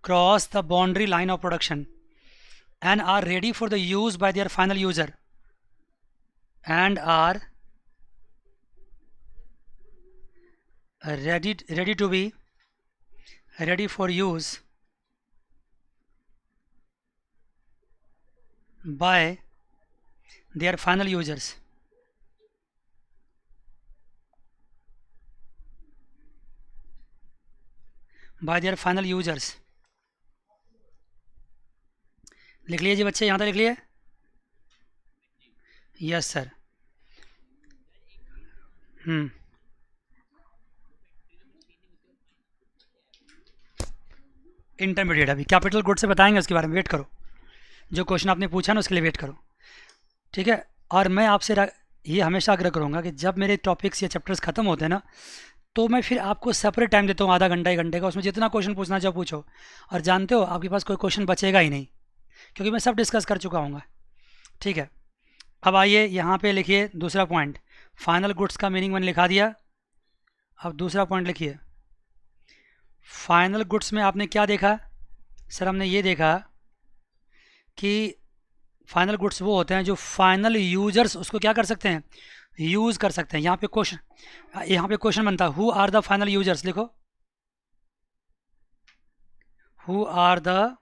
Cross the boundary line of production and are ready for the use by their final user. And are ready to be ready for use by their final users. By their final users. लिख लिए जी बच्चे, यहाँ तक लिख लिए? Yes sir. इंटरमीडिएट अभी कैपिटल गुड से बताएंगे, उसके बारे में वेट करो। जो क्वेश्चन आपने पूछा ना उसके लिए वेट करो, ठीक है। और मैं आपसे ये हमेशा आग्रह करूँगा कि जब मेरे टॉपिक्स या चैप्टर्स ख़त्म होते हैं ना, तो मैं फिर आपको सेपरेट टाइम देता हूँ, आधा घंटा 1 घंटे का। उसमें जितना क्वेश्चन पूछना चाहो पूछो। और जानते हो आपके पास कोई क्वेश्चन बचेगा ही नहीं, क्योंकि मैं सब डिस्कस कर चुका हूँ, ठीक है। अब आइए यहाँ पे लिखिए दूसरा पॉइंट, फाइनल गुड्स का मीनिंग मैंने लिखा दिया। अब दूसरा पॉइंट लिखिए। फाइनल गुड्स में आपने क्या देखा सर? हमने ये देखा कि फाइनल गुड्स वो होते हैं जो फाइनल यूजर्स उसको क्या कर सकते हैं, यूज़ कर सकते हैं। यहाँ पे क्वेश्चन बनता है, who are the final users. लिखो, who are the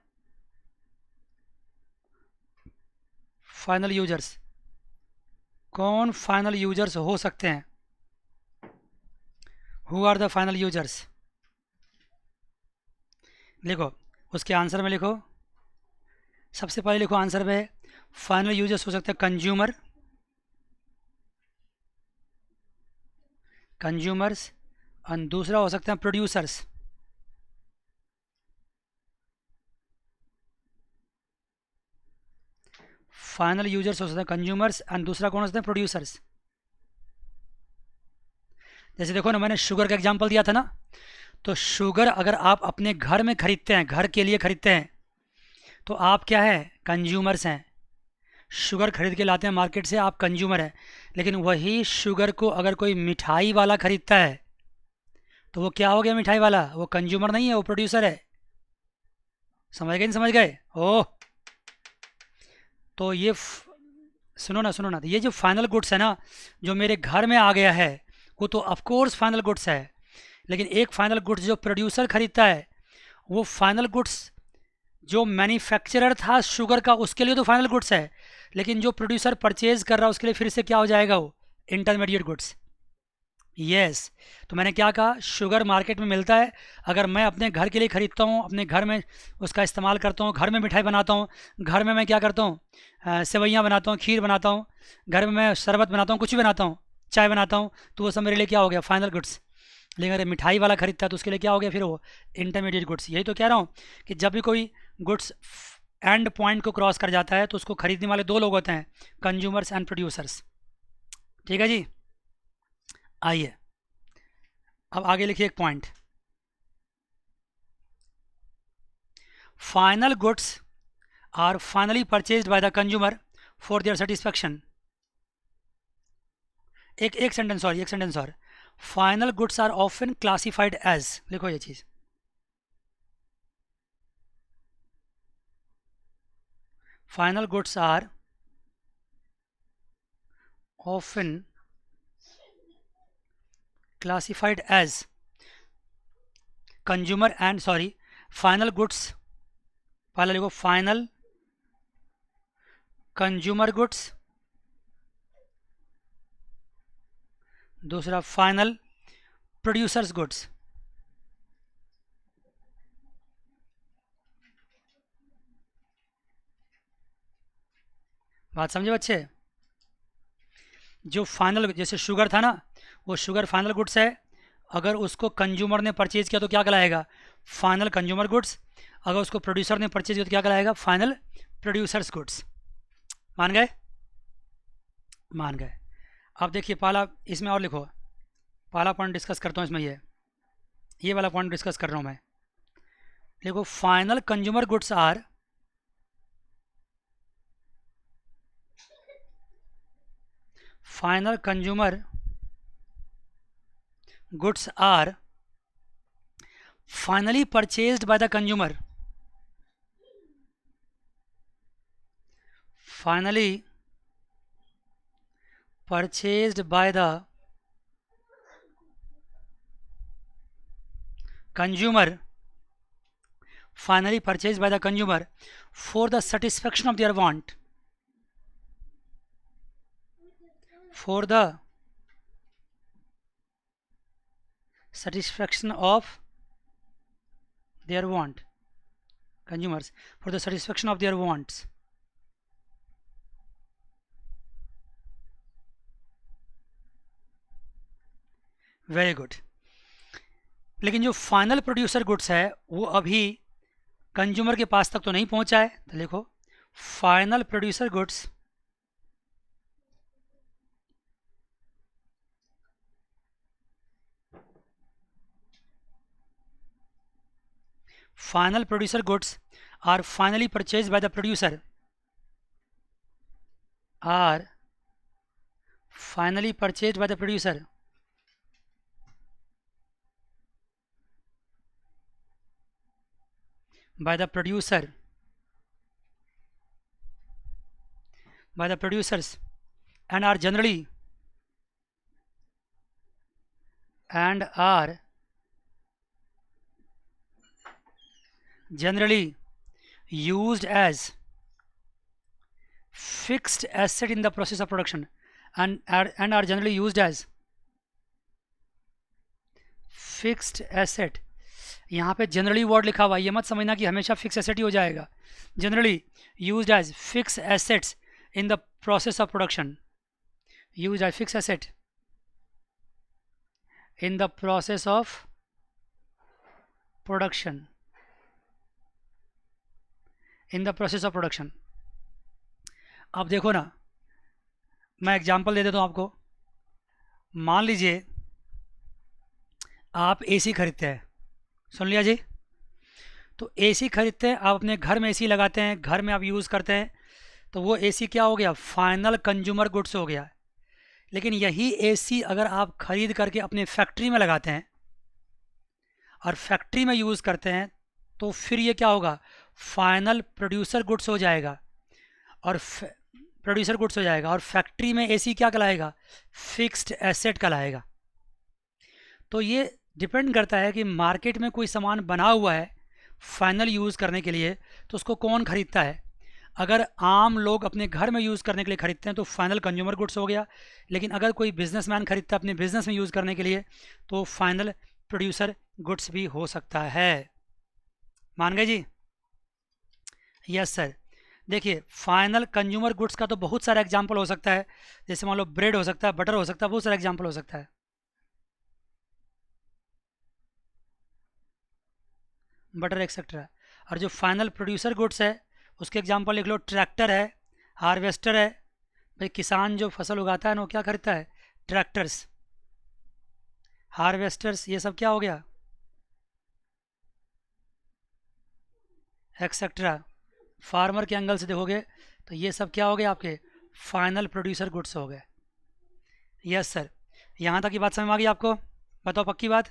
final users. कौन फाइनल यूजर्स हो सकते हैं? Who are the final users. लिखो, उसके आंसर में लिखो, सबसे पहले लिखो आंसर में फाइनल यूजर्स हो सकते हैं कंज्यूमर्स, और दूसरा हो सकते हैं प्रोड्यूसर्स। फाइनल यूजर्स हो सकते हैं कंज्यूमर्स, और दूसरा कौन हो सकते हैं? प्रोड्यूसर्स। जैसे देखो ना, मैंने शुगर का एग्जांपल दिया था ना, तो शुगर अगर आप अपने घर में खरीदते हैं, घर के लिए खरीदते हैं, तो आप क्या है? कंज्यूमर्स हैं। शुगर खरीद के लाते हैं मार्केट से, आप कंज्यूमर हैं। लेकिन वही शुगर को अगर कोई मिठाई वाला खरीदता है, तो वो क्या हो गया? मिठाई वाला। वो कंज्यूमर नहीं है, वो प्रोड्यूसर है। समझ गए? नहीं समझ गए? ओह, तो ये सुनो ना, तो ये जो फाइनल गुड्स है ना, जो मेरे घर में आ गया है, वो तो ऑफकोर्स फाइनल गुड्स है। लेकिन एक फाइनल गुड्स जो प्रोड्यूसर खरीदता है, वो फाइनल गुड्स जो मैन्युफैक्चरर था शुगर का, उसके लिए तो फाइनल गुड्स है। लेकिन जो प्रोड्यूसर परचेज कर रहा है, उसके लिए फिर से क्या हो जाएगा? वो इंटरमीडिएट गुड्स। यस, तो मैंने क्या कहा? शुगर मार्केट में मिलता है, अगर मैं अपने घर के लिए ख़रीदता हूँ, अपने घर में उसका इस्तेमाल करता हूँ, घर में मिठाई बनाता हूँ, घर में मैं क्या करता हूँ? सेवइयाँ बनाता हूँ, खीर बनाता हूँ, घर में मैं शरबत बनाता हूँ, कुछ भी बनाता हूँ, चाय बनाता हूँ, तो वो सब मेरे लिए क्या हो गया? Final goods. लेकिन अगर मिठाई वाला खरीदता है तो उसके लिए क्या हो गया? फिर वो इंटरमीडिएट गुड्स। यही तो कह रहा हूँ कि जब भी कोई गुड्स एंड पॉइंट को क्रॉस कर जाता है, तो उसको खरीदने वाले 2 लोग होते हैं, कंज्यूमर्स एंड प्रोड्यूसर्स। ठीक है जी। आइए अब आगे लिखिए एक point, final goods are finally purchased by the consumer for their satisfaction. एक सेंटेंस और, final goods are often classified as. लिखो ये चीज, final goods are often classified as consumer and final goods, पहले लिखो फाइनल कंज्यूमर गुड्स, दूसरा फाइनल प्रोड्यूसर्स गुड्स। बात समझे बच्चे? जो फाइनल, जैसे शुगर था ना, वो शुगर फाइनल गुड्स है। अगर उसको कंज्यूमर ने परचेज किया तो क्या कहलाएगा? Final consumer goods. अगर उसको प्रोड्यूसर ने परचेज किया तो क्या कहलाएगा? Final producers goods. मान गए? मान गए। अब देखिए पहला, इसमें और लिखो, पहला पॉइंट डिस्कस करता हूँ इसमें, ये वाला पॉइंट डिस्कस कर रहा हूँ मैं। देखो, final consumer goods are, final consumer goods are finally purchased by the consumer, finally purchased by the consumer, finally purchased by the consumer for the satisfaction of their want, for the satisfaction of their want, consumers, for the satisfaction of their wants. Very good. लेकिन जो फाइनल प्रोड्यूसर गुड्स है वो अभी कंज्यूमर के पास तक तो नहीं पहुंचा है। तो लिखो, final producer goods final producer goods are finally purchased by the producer, are finally purchased by the producer by the producer by the producers and are generally used as fixed asset in the process of production and are generally used as fixed asset। यहाँ पे जनरली वर्ड लिखा हुआ है, ये मत समझना कि हमेशा फिक्स एसेट ही हो जाएगा। Generally used as fix assets in the process of production, used as fix asset in the process of production, in the process of production. अब देखो ना, मैं एग्जांपल दे देता हूँ आपको। मान लीजिए आप एसी खरीदते हैं, सुन लिया जी? तो एसी खरीदते हैं, आप अपने घर में एसी लगाते हैं, घर में आप यूज़ करते हैं, तो वो एसी क्या हो गया? फाइनल कंज्यूमर गुड्स हो गया। लेकिन यही एसी अगर आप खरीद करके अपने फैक्ट्री में लगाते हैं और फैक्ट्री में यूज़ करते हैं तो फिर ये क्या होगा? फाइनल प्रोड्यूसर गुड्स हो जाएगा। और प्रोड्यूसर गुड्स हो जाएगा और फैक्ट्री में एसी क्या कहलाएगा? फिक्स्ड एसेट कहलाएगा। तो ये डिपेंड करता है कि मार्केट में कोई सामान बना हुआ है फाइनल यूज़ करने के लिए तो उसको कौन खरीदता है। अगर आम लोग अपने घर में यूज़ करने के लिए खरीदते हैं तो फाइनल कंज्यूमर गुड्स हो गया। लेकिन अगर कोई बिजनेसमैन खरीदता है अपने बिजनेस में यूज़ करने के लिए तो फाइनल प्रोड्यूसर गुड्स भी हो सकता है। मान गए जी? Yes sir. देखिए, फाइनल कंज्यूमर गुड्स का तो बहुत सारा एग्जाम्पल हो सकता है, जैसे मान लो ब्रेड हो सकता है, बटर हो सकता है, बहुत सारा एग्जाम्पल हो सकता है। Butter etcetera. और जो फाइनल प्रोड्यूसर गुड्स है उसके एग्जांपल लिख लो, ट्रैक्टर है, हार्वेस्टर है। भाई किसान जो फसल उगाता है ना वो क्या खरीदता है? ट्रैक्टर्स, हार्वेस्टर्स, ये सब क्या हो गया? एक्सेट्रा। फार्मर के एंगल से देखोगे तो ये सब क्या हो गए आपके? फाइनल प्रोड्यूसर गुड्स हो गए। Yes sir. यहाँ तक की बात समझ में आ गई आपको? बताओ पक्की बात?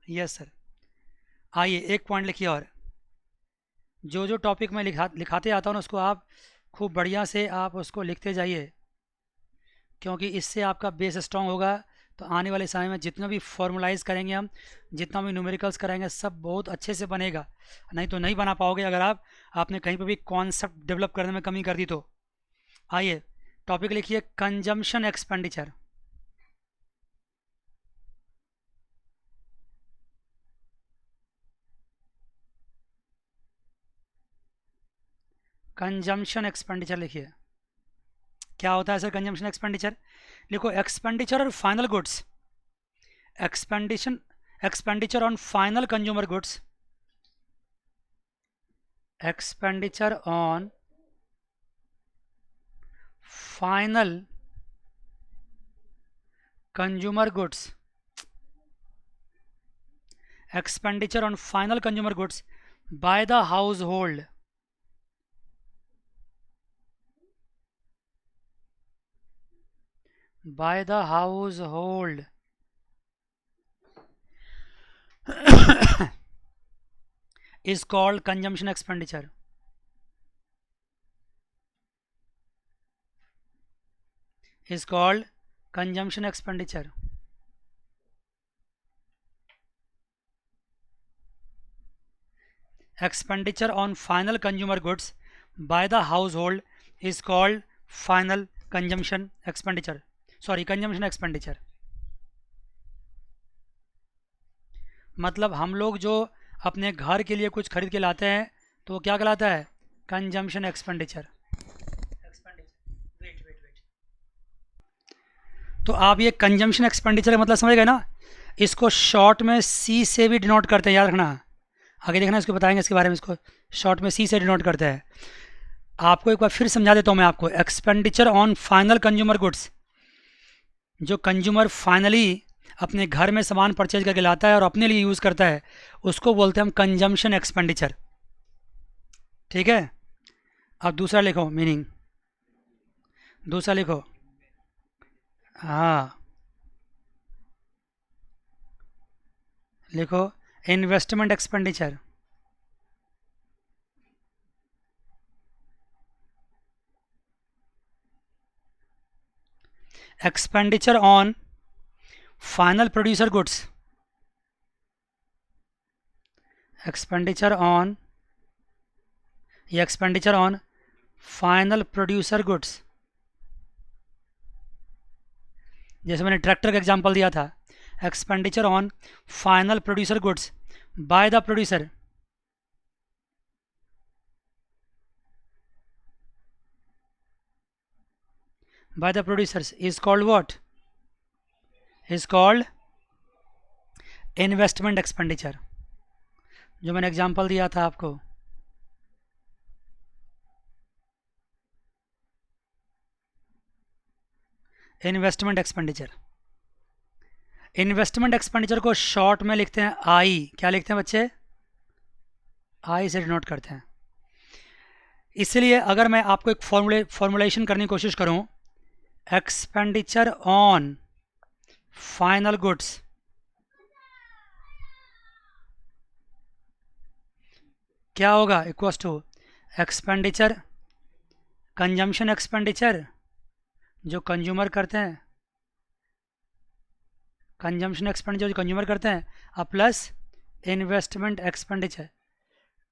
Yes sir. आइए एक पॉइंट लिखिए और, जो जो टॉपिक मैं लिखाते आता हूँ ना उसको आप खूब बढ़िया से आप उसको लिखते जाइए, क्योंकि इससे आपका बेस स्ट्रॉन्ग होगा। तो आने वाले समय में जितना भी फॉर्मुलाइज करेंगे हम, जितना भी न्यूमेरिकल्स करेंगे, सब बहुत अच्छे से बनेगा। नहीं तो नहीं बना पाओगे अगर आपने कहीं पर भी कॉन्सेप्ट डेवलप करने में कमी कर दी तो। आइए टॉपिक लिखिए, कंजम्पशन एक्सपेंडिचर। कंजम्पशन एक्सपेंडिचर लिखिए। क्या होता है सर कंजम्पशन एक्सपेंडिचर? लिखो एक्सपेंडिचर और final goods, expenditure on final consumer goods, expenditure on final consumer goods, expenditure on final consumer goods by the household is called consumption expenditure. Is called consumption expenditure. Expenditure on final consumer goods by the household is called final consumption expenditure. Sorry, consumption expenditure. मतलब हम लोग जो अपने घर के लिए कुछ खरीद के लाते हैं तो वो क्या कहलाता है? Consumption expenditure. तो आप ये कंजम्पशन एक्सपेंडिचर का मतलब समझ गए ना? इसको शॉर्ट में सी से भी डिनोट करते हैं, याद रखना। आगे देखना, इसको बताएंगे इसके बारे में। इसको शॉर्ट में सी से डिनोट करते हैं। आपको एक बार फिर समझा देता हूँ मैं आपको। Expenditure on final consumer goods, जो कंज्यूमर फाइनली अपने घर में सामान परचेज करके लाता है और अपने लिए यूज़ करता है, उसको बोलते हैं हम कंजम्पशन एक्सपेंडिचर। ठीक है, अब दूसरा लिखो मीनिंग, दूसरा लिखो। हाँ, लिखो investment expenditure. Expenditure on final producer goods, expenditure on, ये expenditure on final producer goods. जैसे मैंने ट्रैक्टर का एग्जांपल दिया था, expenditure on final producer goods by the producer. by the producers is called what? Is called investment expenditure, जो मैंने एग्जांपल दिया था आपको। इन्वेस्टमेंट एक्सपेंडिचर, इन्वेस्टमेंट एक्सपेंडिचर को शॉर्ट में लिखते हैं आई। क्या लिखते हैं बच्चे? आई से डिनोट करते हैं। इसलिए अगर मैं आपको एक फॉर्मुलेशन करने की कोशिश करूं, एक्सपेंडिचर ऑन फाइनल गुड्स क्या होगा? Equals to expenditure consumption expenditure जो कंज्यूमर करते हैं, कंजम्पशन एक्सपेंडिचर जो कंज्यूमर करते हैं, अब plus investment expenditure.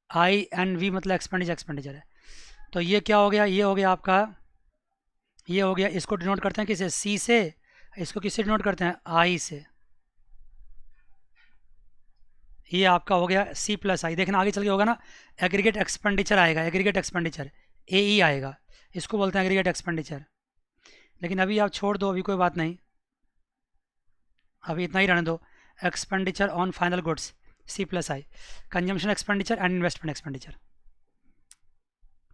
I N V मतलब एक्सपेंडिचर है। तो ये क्या हो गया? ये हो गया आपका, ये हो गया। इसको डिनोट करते हैं किसे? सी से। इसको किससे डिनोट करते हैं? आई से। ये आपका हो गया सी प्लस आई। देखना आगे चल के होगा ना, एग्रीगेट एक्सपेंडिचर आएगा, एग्रीगेट एक्सपेंडिचर ए ई आएगा, इसको बोलते हैं एग्रीगेट एक्सपेंडिचर। लेकिन अभी आप छोड़ दो, अभी कोई बात नहीं, अभी इतना ही रहने दो। Expenditure on final goods C plus I, consumption expenditure and investment expenditure.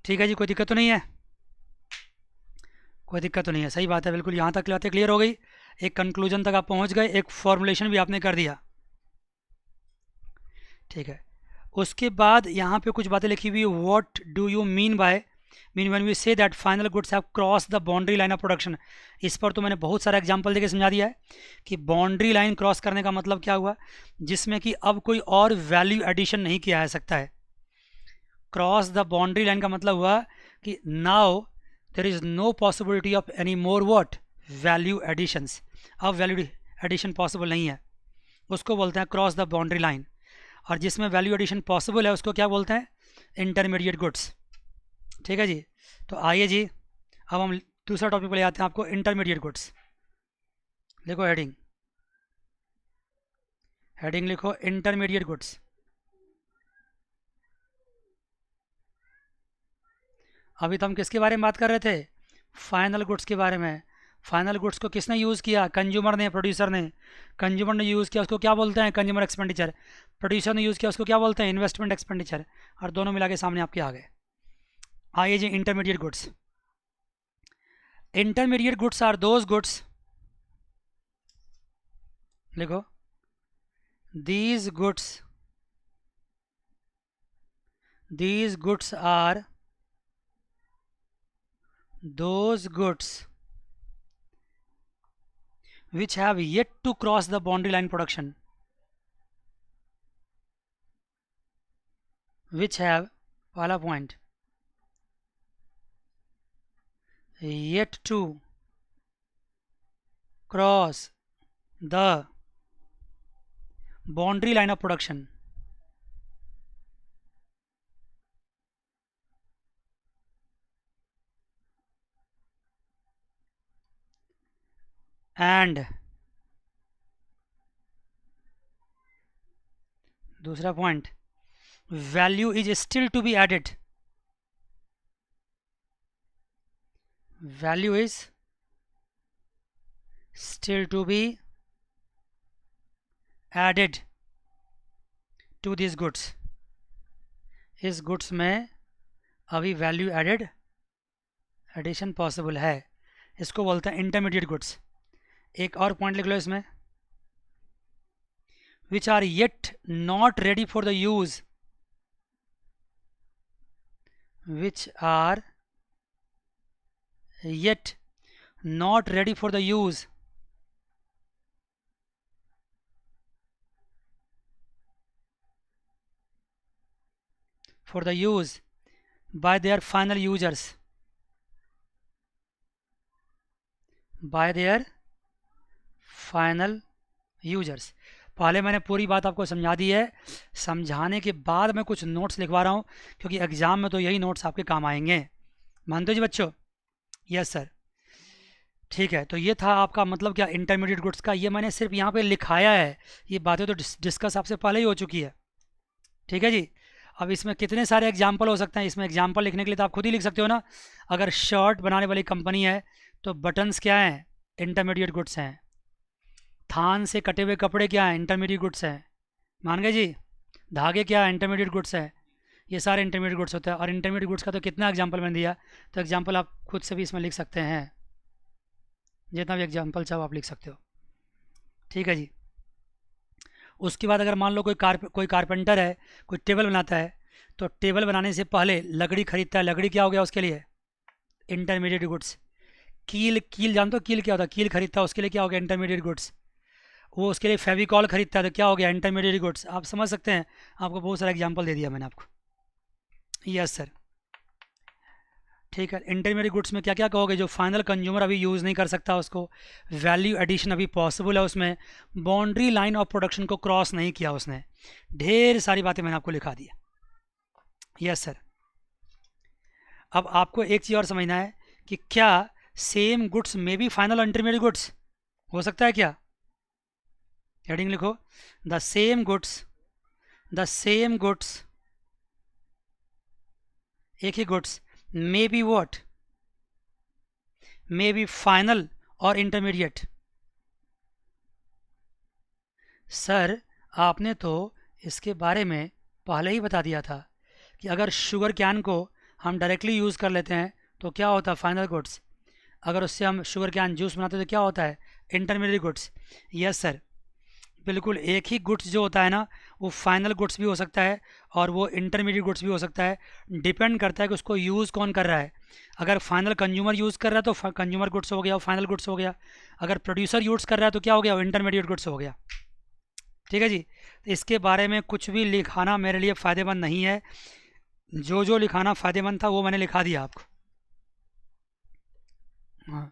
ठीक है जी, कोई दिक्कत तो नहीं है? कोई दिक्कत तो नहीं है, सही बात है, बिल्कुल। यहाँ तक बातें क्लियर हो गई, एक कंक्लूजन तक आप पहुँच गए, एक फॉर्मुलेशन भी आपने कर दिया। ठीक है, उसके बाद यहाँ पे कुछ बातें लिखी हुई। What do you mean by when we say that final goods have cross the boundary line of production. इस पर तो मैंने बहुत सारा एग्जांपल देके समझा दिया है कि बाउंड्री लाइन क्रॉस करने का मतलब क्या हुआ, जिसमें कि अब कोई और वैल्यू एडिशन नहीं किया जा सकता है। क्रॉस द बाउंड्री लाइन का मतलब हुआ कि now there is no possibility of any more what value additions. अब वैल्यू एडिशन पॉसिबल नहीं है, उसको बोलते हैं क्रॉस द बाउंड्री लाइन। और जिसमें वैल्यू एडिशन पॉसिबल है उसको क्या बोलते हैं? Intermediate goods. ठीक है जी, तो आइए जी अब हम दूसरा टॉपिक पर ले आते हैं आपको, इंटरमीडिएट गुड्स। लिखो हेडिंग, हेडिंग लिखो इंटरमीडिएट गुड्स। अभी तो हम किसके बारे में बात कर रहे थे? फाइनल गुड्स के बारे में। फाइनल गुड्स को किसने यूज़ किया? कंज्यूमर ने, प्रोड्यूसर ने। कंज्यूमर ने यूज़ किया, उसको क्या बोलते हैं? Consumer expenditure. प्रोड्यूसर ने यूज़ किया, उसको क्या बोलते हैं? Investment expenditure. और दोनों मिला के सामने आपके आ गए। आइए जी, intermediate goods. Intermediate goods are those goods, लिखो, these goods are those goods which have yet to cross the boundary line production, which have, पहला point, yet to cross the boundary line of production, and दूसरा point, value is still to be added, value is still to be added to these goods, इस गुड्स में अभी वैल्यू एडेड, एडिशन पॉसिबल है, इसको बोलते हैं इंटरमीडिएट गुड्स। एक और पॉइंट लिख लो इसमें, which are yet not ready for the use, which are yet not ready for the use by their final users, by their final users। पहले मैंने पूरी बात आपको समझा दी है, समझाने के बाद मैं कुछ नोट्स लिखवा रहा हूँ, क्योंकि एग्ज़ाम में तो यही नोट्स आपके काम आएंगे। मानते हो जी बच्चों? Yes sir. ठीक है, तो ये था आपका मतलब क्या, इंटरमीडिएट गुड्स का। ये मैंने सिर्फ यहाँ पे लिखाया है, ये बातें तो डिस्कस आपसे पहले ही हो चुकी है। ठीक है जी। अब इसमें कितने सारे एग्जाम्पल हो सकते हैं, इसमें एग्जाम्पल लिखने के लिए तो आप खुद ही लिख सकते हो ना। अगर शर्ट बनाने वाली कंपनी है तो बटन्स क्या हैं? इंटरमीडिएट गुड्स हैं। थान से कटे हुए कपड़े क्या हैं? इंटरमीडिएट गुड्स हैं। मान गए जी? धागे क्या है? इंटरमीडिएट गुड्स है। ये सारे इंटरमीडिएट गुड्स होते हैं। और इंटरमीडिएट गुड्स का तो कितना एग्जाम्पल मैंने दिया, तो एग्जाम्पल आप खुद से भी इसमें लिख सकते हैं, जितना भी एग्जाम्पल चाहो आप लिख सकते हो। ठीक है जी। उसके बाद अगर मान लो कोई कारपेंटर है, कोई टेबल बनाता है, तो टेबल बनाने से पहले लकड़ी खरीदता है। लकड़ी क्या हो गया उसके लिए? Intermediate goods. कील जानते हो कील क्या होता है? कील खरीदता है, उसके लिए क्या हो गया? Intermediate goods. वो उसके लिए फेविकॉल खरीदता है तो क्या हो गया? Intermediate goods. आप समझ सकते हैं, आपको बहुत सारा एग्जाम्पल दे दिया मैंने आपको। Yes sir. ठीक है, इंटरमीडिएट गुड्स में क्या क्या कहोगे? जो फाइनल कंज्यूमर अभी यूज़ नहीं कर सकता उसको, वैल्यू एडिशन अभी पॉसिबल है उसमें, बाउंड्री लाइन ऑफ प्रोडक्शन को क्रॉस नहीं किया उसने, ढेर सारी बातें मैंने आपको लिखा दी। Yes sir. अब आपको एक चीज़ और समझना है कि क्या सेम गुड्स में भी फाइनल इंटरमीडिएट गुड्स हो सकता है क्या? हेडिंग लिखो, द सेम गुड्स, एक ही goods may be what? May be final or intermediate। Sir आपने तो इसके बारे में पहले ही बता दिया था कि अगर शुगर कैन को हम डायरेक्टली यूज़ कर लेते हैं तो क्या होता है? Final goods. अगर उससे हम शुगर कैन जूस बनाते हैं तो क्या होता है? Intermediate goods. यस सर, बिल्कुल। एक ही गुड्स जो होता है ना, वो फाइनल गुड्स भी हो सकता है और वो इंटरमीडिएट गुड्स भी हो सकता है। डिपेंड करता है कि उसको यूज़ कौन कर रहा है। अगर फाइनल कंज्यूमर यूज़ कर रहा है तो कंज्यूमर गुड्स हो गया, वो फाइनल गुड्स हो गया। अगर प्रोड्यूसर यूज़ कर रहा है तो क्या हो गया? वो इंटरमीडिएट गुड्स हो गया। ठीक है जी। तो इसके बारे में कुछ भी लिखाना मेरे लिए फ़ायदेमंद नहीं है। जो लिखाना फ़ायदेमंद था वो मैंने लिखा दिया आपको। हाँ,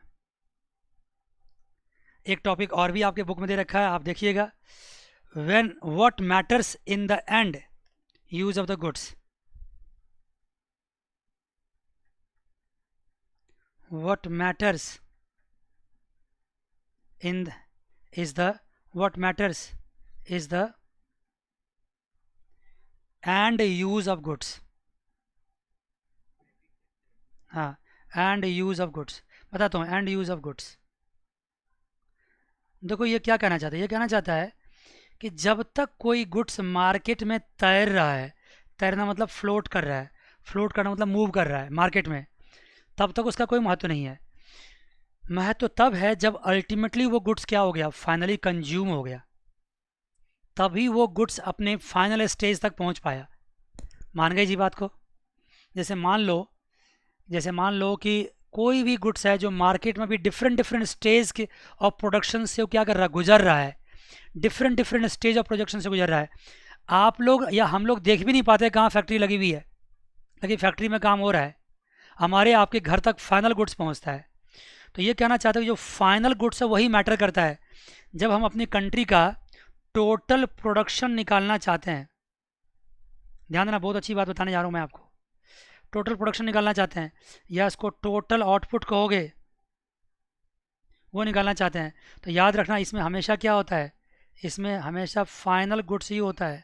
एक टॉपिक और भी आपके बुक में दे रखा है, आप देखिएगा। what matters in the end use of the goods, what matters is the and use of goods। हाँ, एंड यूज़ ऑफ गुड्स, बताता हूँ एंड यूज़ ऑफ गुड्स। देखो ये क्या कहना चाहता है, ये कहना चाहता है कि जब तक कोई गुड्स मार्केट में तैर रहा है, तैरना मतलब फ्लोट कर रहा है, फ्लोट करना मतलब मूव कर रहा है मार्केट में, तब तक उसका कोई महत्व नहीं है। महत्व तब है जब अल्टीमेटली वो गुड्स क्या हो गया, फाइनली कंज्यूम हो गया, तभी वो गुड्स अपने फाइनल स्टेज तक पहुंच पाया। मान गई जी बात को? जैसे मान लो, जैसे मान लो कि कोई भी गुड्स है जो मार्केट में भी डिफरेंट डिफरेंट स्टेज के ऑफ प्रोडक्शन से वो क्या कर रहा है, गुजर रहा है, different different stage of production से गुजर रहा है। आप लोग या हम लोग देख भी नहीं पाते कहाँ फैक्ट्री लगी हुई है, लेकिन फैक्ट्री में काम हो रहा है, हमारे आपके घर तक फाइनल गुड्स पहुँचता है। तो ये कहना चाहते हो जो फाइनल गुड्स है वही मैटर करता है। जब हम अपनी कंट्री का टोटल प्रोडक्शन निकालना चाहते हैं, ध्यान देना, बहुत अच्छी बात बताने जा रहा हूँ मैं आपको, टोटल प्रोडक्शन निकालना चाहते हैं या इसको टोटल आउटपुट कहोगे, वो निकालना चाहते हैं, तो याद रखना इसमें हमेशा क्या होता है, इसमें हमेशा फाइनल गुड्स ही होता है,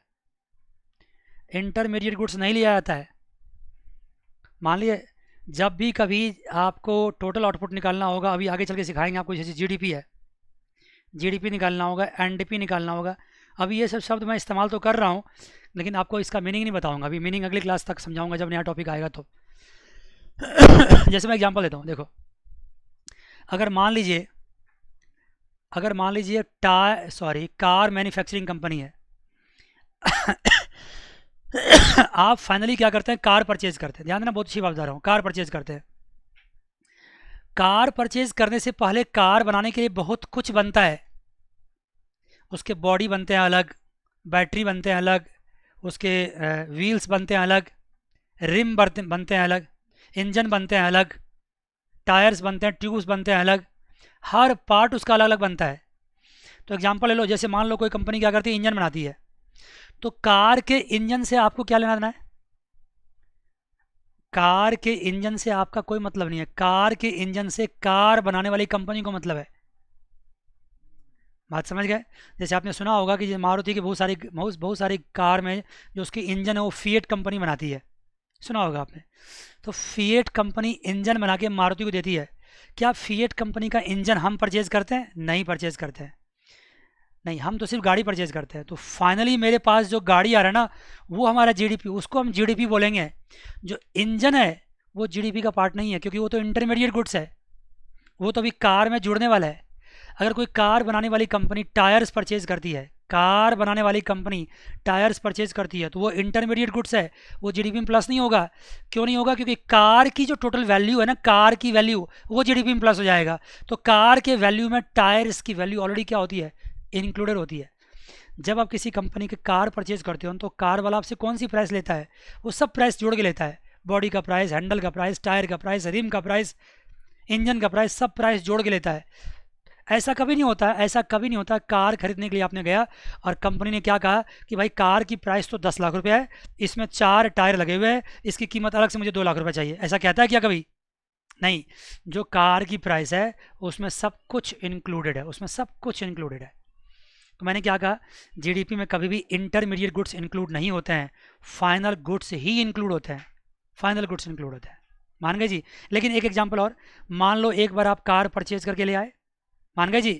इंटरमीडिएट गुड्स नहीं लिया जाता है। मान लिए जब भी कभी आपको टोटल आउटपुट निकालना होगा, अभी आगे चल के सिखाएंगे आपको, जैसे जीडीपी है, जीडीपी निकालना होगा, एनडीपी निकालना होगा। अभी ये सब शब्द मैं इस्तेमाल तो कर रहा हूँ, लेकिन आपको इसका मीनिंग नहीं बताऊंगा, अभी मीनिंग अगली क्लास तक समझाऊंगा जब नया टॉपिक आएगा तो। जैसे मैं एग्जांपल देता हूँ, देखो अगर मान लीजिए, अगर मान लीजिए कार मैन्युफैक्चरिंग कंपनी है। आप फाइनली क्या करते हैं, कार परचेज करते हैं, ध्यान देना बहुत अच्छी बात बता रहा हूँ, कार परचेज करते हैं। कार परचेज करने से पहले कार बनाने के लिए बहुत कुछ बनता है, उसके बॉडी बनते हैं अलग, बैटरी बनते हैं अलग, उसके व्हील्स बनते हैं अलग, रिम बनते हैं अलग, इंजन बनते हैं अलग, टायर्स बनते हैं, ट्यूब्स बनते हैं अलग, हर पार्ट उसका अलग अलग बनता है। तो एग्जांपल ले लो, जैसे मान लो कोई कंपनी क्या करती है, इंजन बनाती है, तो कार के इंजन से आपको क्या लेना देना है, कार के इंजन से आपका कोई मतलब नहीं है, कार के इंजन से कार बनाने वाली कंपनी को मतलब है। बात समझ गए? जैसे आपने सुना होगा कि मारुति की बहुत सारी कार में जो उसकी इंजन है वो फिएट कंपनी बनाती है, सुना होगा आपने। तो फिएट कंपनी इंजन बना के मारुति को देती है। क्या फिएट कंपनी का इंजन हम परचेज करते हैं? नहीं परचेज करते हैं, नहीं, हम तो सिर्फ गाड़ी परचेज करते हैं। तो फाइनली मेरे पास जो गाड़ी आ रहा है ना, वो हमारा जीडीपी, उसको हम जीडीपी बोलेंगे। जो इंजन है वो जीडीपी का पार्ट नहीं है, क्योंकि वो तो इंटरमीडिएट गुड्स है, वो तो अभी कार में जुड़ने वाला है। अगर कोई कार बनाने वाली कंपनी टायर्स परचेज करती है, कार बनाने वाली कंपनी टायर्स परचेज करती है, तो वो इंटरमीडिएट गुड्स है, वो जीडीपी में प्लस नहीं होगा। क्यों नहीं होगा? क्योंकि कार की जो टोटल वैल्यू है ना, कार की वैल्यू वो जीडीपी में प्लस हो जाएगा। तो कार के वैल्यू में टायर्स की वैल्यू ऑलरेडी क्या होती है, इंक्लूडेड होती है। जब आप किसी कंपनी के कार परचेज करते हो तो कार वाला आपसे कौन सी प्राइस लेता है, वो सब प्राइस जोड़ के लेता है, बॉडी का प्राइस, हैंडल का प्राइस, टायर का प्राइस, रिम का प्राइस, इंजन का प्राइस, सब प्राइस जोड़ के लेता है। ऐसा कभी नहीं होता, ऐसा कभी नहीं होता कार खरीदने के लिए आपने गया और कंपनी ने क्या कहा कि भाई कार की प्राइस तो 10 लाख रुपये है, इसमें 4 टायर लगे हुए हैं, इसकी कीमत अलग से मुझे 2 लाख रुपये चाहिए, ऐसा कहता है क्या कभी? नहीं। जो कार की प्राइस है उसमें सब कुछ इंक्लूडेड है, उसमें सब कुछ इंक्लूडेड है। तो मैंने क्या कहा, जीडीपी में कभी भी इंटरमीडिएट गुड्स इंक्लूड नहीं होते हैं, फाइनल गुड्स ही इंक्लूड होते हैं, फाइनल गुड्स इंक्लूड होते हैं। मान गए जी? लेकिन एक एग्जांपल और, मान लो एक बार आप कार परचेज करके ले आए, मान गए जी,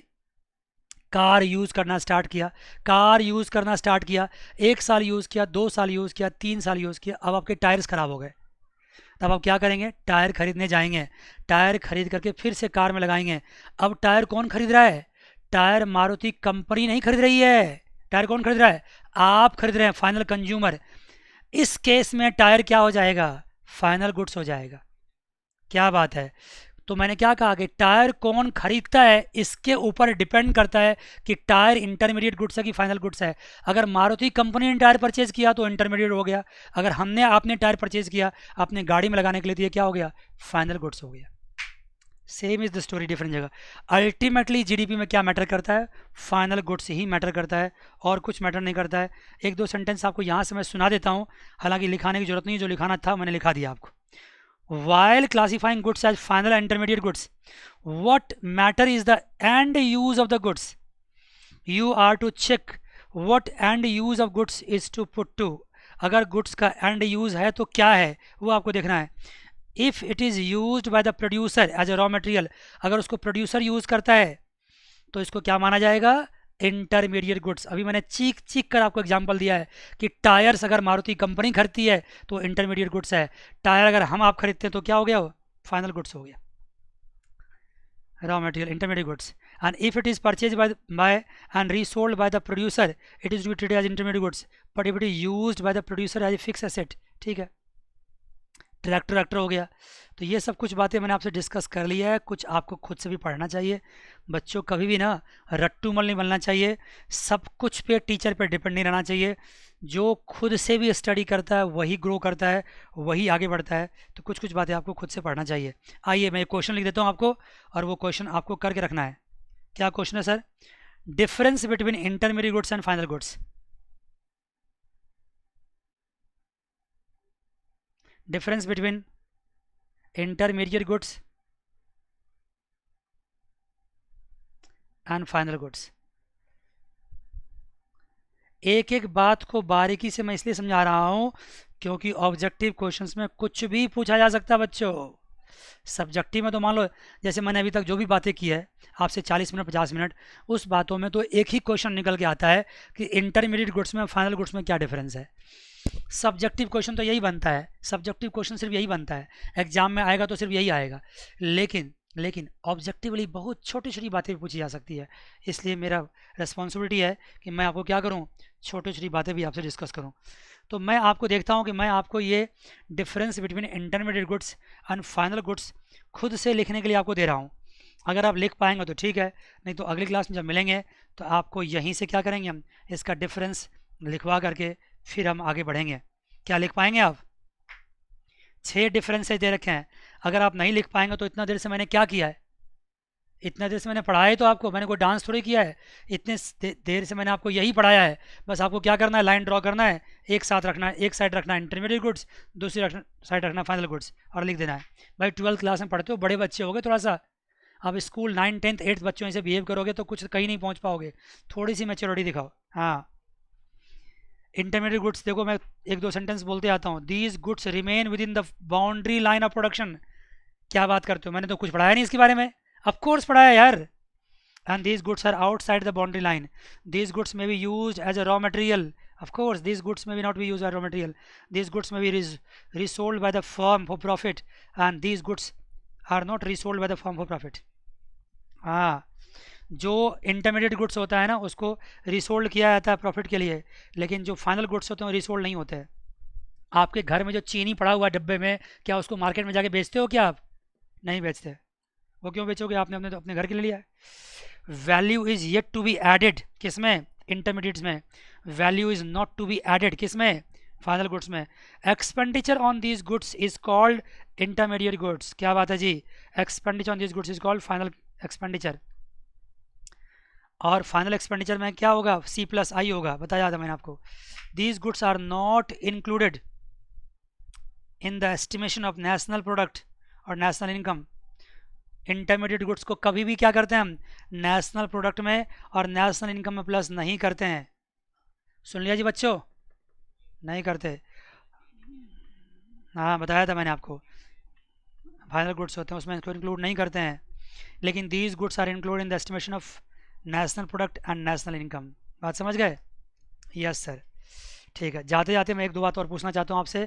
कार यूज़ करना स्टार्ट किया, कार यूज़ करना स्टार्ट किया, 1 साल यूज़ किया, 2 साल यूज़ किया, 3 साल यूज़ किया, अब आपके टायर्स ख़राब हो गए, तब आप क्या करेंगे, टायर खरीदने जाएंगे, टायर खरीद करके फिर से कार में लगाएंगे। अब टायर कौन खरीद रहा है? टायर मारुति कंपनी नहीं खरीद रही है, टायर कौन खरीद रहा है? आप खरीद रहे हैं, फाइनल कंज्यूमर। इस केस में टायर क्या हो जाएगा, फाइनल गुड्स हो जाएगा। क्या बात है? तो मैंने क्या कहा कि टायर कौन खरीदता है इसके ऊपर डिपेंड करता है कि टायर इंटरमीडिएट गुड्स है कि फाइनल गुड्स है। अगर मारुति कंपनी ने टायर परचेज किया तो इंटरमीडिएट हो गया, अगर आपने टायर परचेज किया अपने गाड़ी में लगाने के लिए, तो ये क्या हो गया, फाइनल गुड्स हो गया। Same is the story, different जगह। अल्टीमेटली जीडीपी में क्या मैटर करता है, फाइनल गुड्स ही मैटर करता है, और कुछ मैटर नहीं करता है। 1-2 सेंटेंस आपको यहाँ से मैं सुना देता हूँ, हालांकि लिखाने की जरूरत नहीं, जो लिखाना था मैंने लिखा दिया आपको। While classifying goods as final and intermediate goods, what matter is the end use of the goods. You are to check what end use of goods is to put to. अगर गुड्स का एंड यूज़ है तो क्या है वो आपको देखना है। If it is use by the producer as a raw material, अगर उसको प्रोड्यूसर यूज़ करता है तो इसको क्या माना जाएगा, इंटरमीडिएट गुड्स। अभी मैंने चीख चीख कर आपको एग्जांपल दिया है कि टायर्स अगर मारुति कंपनी खरीदती है तो इंटरमीडिएट गुड्स है, टायर अगर हम आप खरीदते हैं तो क्या हो गया, वो फाइनल गुड्स हो गया, raw material intermediate goods. And if it is purchased by and resold by the producer, it is treated as intermediate goods, but if it is used by the producer as a fixed asset, ठीक है, ट्रैक्टर ट्रैक्टर हो गया। तो ये सब कुछ बातें मैंने आपसे डिस्कस कर लिया है, कुछ आपको खुद से भी पढ़ना चाहिए। बच्चों कभी भी ना रट्टू मल नहीं बनना चाहिए, सब कुछ पे टीचर पे डिपेंड नहीं रहना चाहिए। जो खुद से भी स्टडी करता है वही ग्रो करता है, वही आगे बढ़ता है। तो कुछ कुछ बातें आपको खुद से पढ़ना चाहिए। आइए मैं एक क्वेश्चन लिख देता हूँ आपको, और वो क्वेश्चन आपको करके रखना है। क्या क्वेश्चन है sir? Difference between intermediate goods and final goods. Difference between intermediate goods and final goods. एक एक बात को बारीकी से मैं इसलिए समझा रहा हूँ क्योंकि ऑब्जेक्टिव क्वेश्चंस में कुछ भी पूछा जा सकता है बच्चों। सब्जेक्टिव में तो मान लो जैसे मैंने अभी तक जो भी बातें की है आपसे 40 मिनट 50 मिनट, उस बातों में तो एक ही क्वेश्चन निकल के आता है कि इंटरमीडिएट गुड्स में फाइनल गुड्स में क्या डिफरेंस है। सब्जेक्टिव क्वेश्चन तो यही बनता है, सब्जेक्टिव क्वेश्चन सिर्फ यही बनता है, एग्जाम में आएगा तो सिर्फ यही आएगा। लेकिन ऑब्जेक्टिवली बहुत छोटी छोटी बातें भी पूछी जा सकती है, इसलिए मेरा रिस्पॉन्सिबिलिटी है कि मैं आपको क्या करूं, छोटी छोटी बातें भी आपसे डिस्कस करूं। तो मैं आपको देखता हूं कि मैं आपको ये difference between intermediate goods and final goods खुद से लिखने के लिए आपको दे रहा हूँ। अगर आप लिख पाएंगे तो ठीक है, नहीं तो अगली क्लास में जब मिलेंगे तो आपको यहीं से क्या करेंगे, हम इसका डिफरेंस लिखवा करके फिर हम आगे बढ़ेंगे। क्या लिख पाएंगे आप? 6 डिफरेंसेज दे रखे हैं, अगर आप नहीं लिख पाएंगे तो इतना देर से मैंने क्या किया है, इतना देर से मैंने पढ़ाया तो आपको, मैंने कोई डांस थोड़ी किया है, इतने देर से मैंने आपको यही पढ़ाया है। बस आपको क्या करना है, लाइन ड्रॉ करना है, एक साथ रखना है, एक साइड रखना है इंटरमीडिएट गुड्स, दूसरी साइड रखना है फाइनल गुड्स, और लिख देना है। भाई 12th क्लास में पढ़ते हो, बड़े बच्चे हो गए थोड़ा सा, अब स्कूल 9th 10th 8th बच्चों ऐसे बिहेव करोगे तो कुछ कहीं नहीं पहुँच पाओगे, थोड़ी सी मैच्योरिटी दिखाओ। हाँ, इंटरमीडिएट गुड्स देखो, मैं एक दो सेंटेंस बोलते आता हूँ। These goods remain with in the boundary line of production. क्या बात करते हो, मैंने तो कुछ पढ़ाया नहीं इसके बारे में। ऑफ कोर्स पढ़ाया यार। And these goods are outside the boundary line. These goods may be use as a raw material. Of course these goods may be not be use as raw material. These goods may be resold by the firm for profit, and these goods are not resold by the firm for profit. हाँ, जो इंटरमीडिएट गुड्स होता है ना उसको रिसोल्ड किया जाता है प्रॉफिट के लिए, लेकिन जो फाइनल गुड्स होते हैं रिसोल्ड नहीं होते हैं। आपके घर में जो चीनी पड़ा हुआ है डब्बे में, क्या उसको मार्केट में जाके बेचते हो? क्या आप नहीं बेचते? वो क्यों बेचोगे, आपने अपने तो अपने घर के लिए लिया है। Value is yet to be added, किस में? इंटरमीडिएट्स में। Value is not to be added, किस में? फाइनल गुड्स में। Expenditure on these goods is called intermediate goods. क्या बात है जी, expenditure on these goods is called final expenditure. और फाइनल एक्सपेंडिचर में क्या होगा, C+I होगा, बताया था मैंने आपको। These goods are not included in the estimation of national product और नेशनल इनकम। इंटरमीडिएट गुड्स को कभी भी क्या करते हैं हम, नेशनल प्रोडक्ट में और नेशनल इनकम में प्लस नहीं करते हैं। सुन लिया जी बच्चों, नहीं करते। हाँ बताया था मैंने आपको, फाइनल गुड्स होते हैं उसमें इसको इंक्लूड नहीं करते हैं। लेकिन these goods are include in the estimation of national product and national income. बात समझ गए? Yes sir. ठीक है, जाते जाते मैं एक दो बात और पूछना चाहता हूँ आपसे।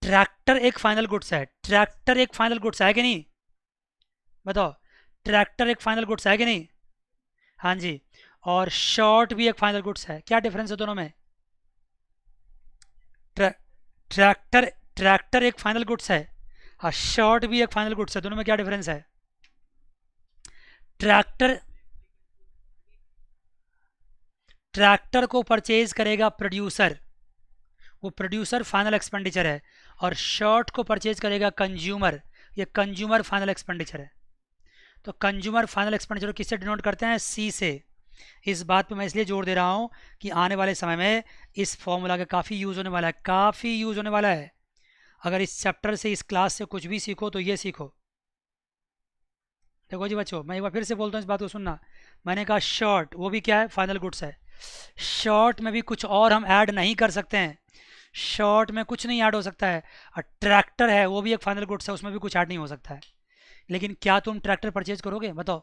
ट्रैक्टर एक फाइनल गुड्स है, ट्रैक्टर एक फाइनल गुड्स है कि नहीं? बताओ, ट्रैक्टर एक फाइनल गुड्स है कि नहीं? हाँ जी। और शॉर्ट भी एक फाइनल गुड्स है, क्या डिफरेंस है दोनों में? ट्रैक्टर ट्रैक्टर एक फाइनल गुड्स है, हाँ शॉर्ट भी एक फाइनल गुड्स है, दोनों में क्या डिफरेंस है? ट्रैक्टर को परचेज करेगा प्रोड्यूसर, वो प्रोड्यूसर फाइनल एक्सपेंडिचर है, और शॉर्ट को परचेज करेगा कंज्यूमर, ये कंज्यूमर फाइनल एक्सपेंडिचर है। तो कंज्यूमर फाइनल एक्सपेंडिचर किससे डिनोट करते हैं? C से। इस बात पे मैं इसलिए जोर दे रहा हूँ कि आने वाले समय में इस फॉर्मूला का काफ़ी यूज़ होने वाला है, काफ़ी यूज़ होने वाला है। अगर इस चैप्टर से, इस क्लास से कुछ भी सीखो तो ये सीखो। देखो जी बच्चों, मैं एक बार फिर से बोलता हूँ, इस बात को सुनना। मैंने कहा शॉर्ट, वो भी क्या है? फाइनल गुड्स है। शॉर्ट में भी कुछ और हम ऐड नहीं कर सकते हैं। शॉर्ट में कुछ नहीं ऐड हो सकता है। और ट्रैक्टर है वो भी एक फाइनल गुड्स है, उसमें भी कुछ ऐड नहीं हो सकता है। लेकिन क्या तुम ट्रैक्टर परचेज करोगे बताओ?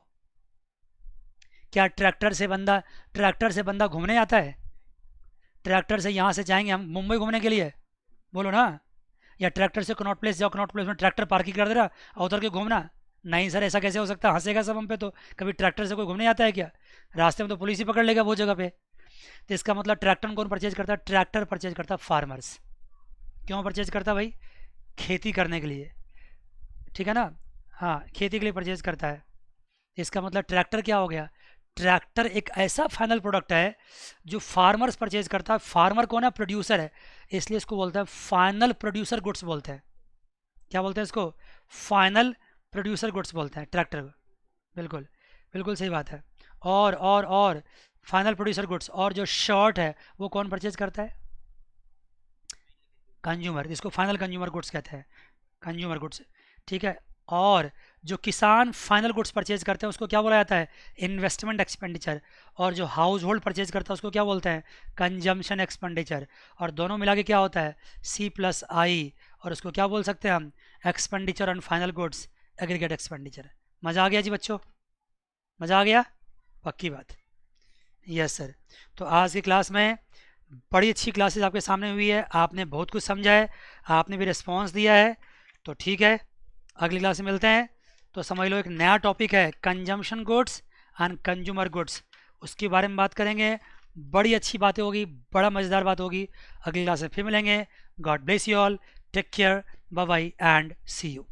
क्या ट्रैक्टर से बंदा घूमने आता है? ट्रैक्टर से यहाँ से जाएंगे हम मुंबई घूमने के लिए, बोलो ना। या ट्रैक्टर से कनॉट प्लेस जाओ, कनॉट प्लेस में ट्रैक्टर पार्किंग कर दे रहा और उतर के घूमना? नहीं सर, ऐसा कैसे हो सकता है? हंसेगा सब हम पे। तो कभी ट्रैक्टर से कोई घूमने आता है क्या? रास्ते में तो पुलिस ही पकड़ लेगा वो जगह पे। तो इसका मतलब ट्रैक्टर कौन परचेज करता है? ट्रैक्टर परचेज करता है फार्मर्स। क्यों परचेज करता है भाई? खेती करने के लिए, ठीक है ना। हाँ, खेती के लिए परचेज करता है। इसका मतलब ट्रैक्टर क्या हो गया? ट्रैक्टर एक ऐसा फाइनल प्रोडक्ट है जो फार्मर्स परचेज करता है। फार्मर कौन है? प्रोड्यूसर है, इसलिए इसको बोलते हैं फाइनल प्रोड्यूसर गुड्स बोलते हैं। क्या बोलते हैं इसको? फाइनल प्रोड्यूसर गुड्स बोलते हैं ट्रैक्टर को। बिल्कुल, बिल्कुल सही बात है। और फाइनल प्रोड्यूसर गुड्स। और जो शॉर्ट है वो कौन परचेज करता है? कंज्यूमर। इसको फाइनल कंज्यूमर गुड्स कहते हैं, कंज्यूमर गुड्स, ठीक है। और जो किसान फाइनल गुड्स परचेज करते हैं उसको क्या बोला जाता है? Investment expenditure. और जो हाउस होल्ड परचेज करता है उसको क्या बोलते हैं? Consumption expenditure. और दोनों मिला के क्या होता है? C+I। और उसको क्या बोल सकते हैं हम? Expenditure on final goods, aggregate expenditure. मज़ा आ गया जी बच्चों? मज़ा आ गया? पक्की बात। Yes sir. तो आज की क्लास में बड़ी अच्छी क्लासेस आपके सामने हुई है, आपने बहुत कुछ समझा है, आपने भी रिस्पॉन्स दिया है। तो ठीक है, अगली क्लास में मिलते हैं। तो समझ लो एक नया टॉपिक है consumption goods and consumer goods, उसके बारे में बात करेंगे। बड़ी अच्छी बातें होगी, बड़ा मज़ेदार बात होगी। अगली क्लास में फिर मिलेंगे। God bless you all, take care, bye bye and see you.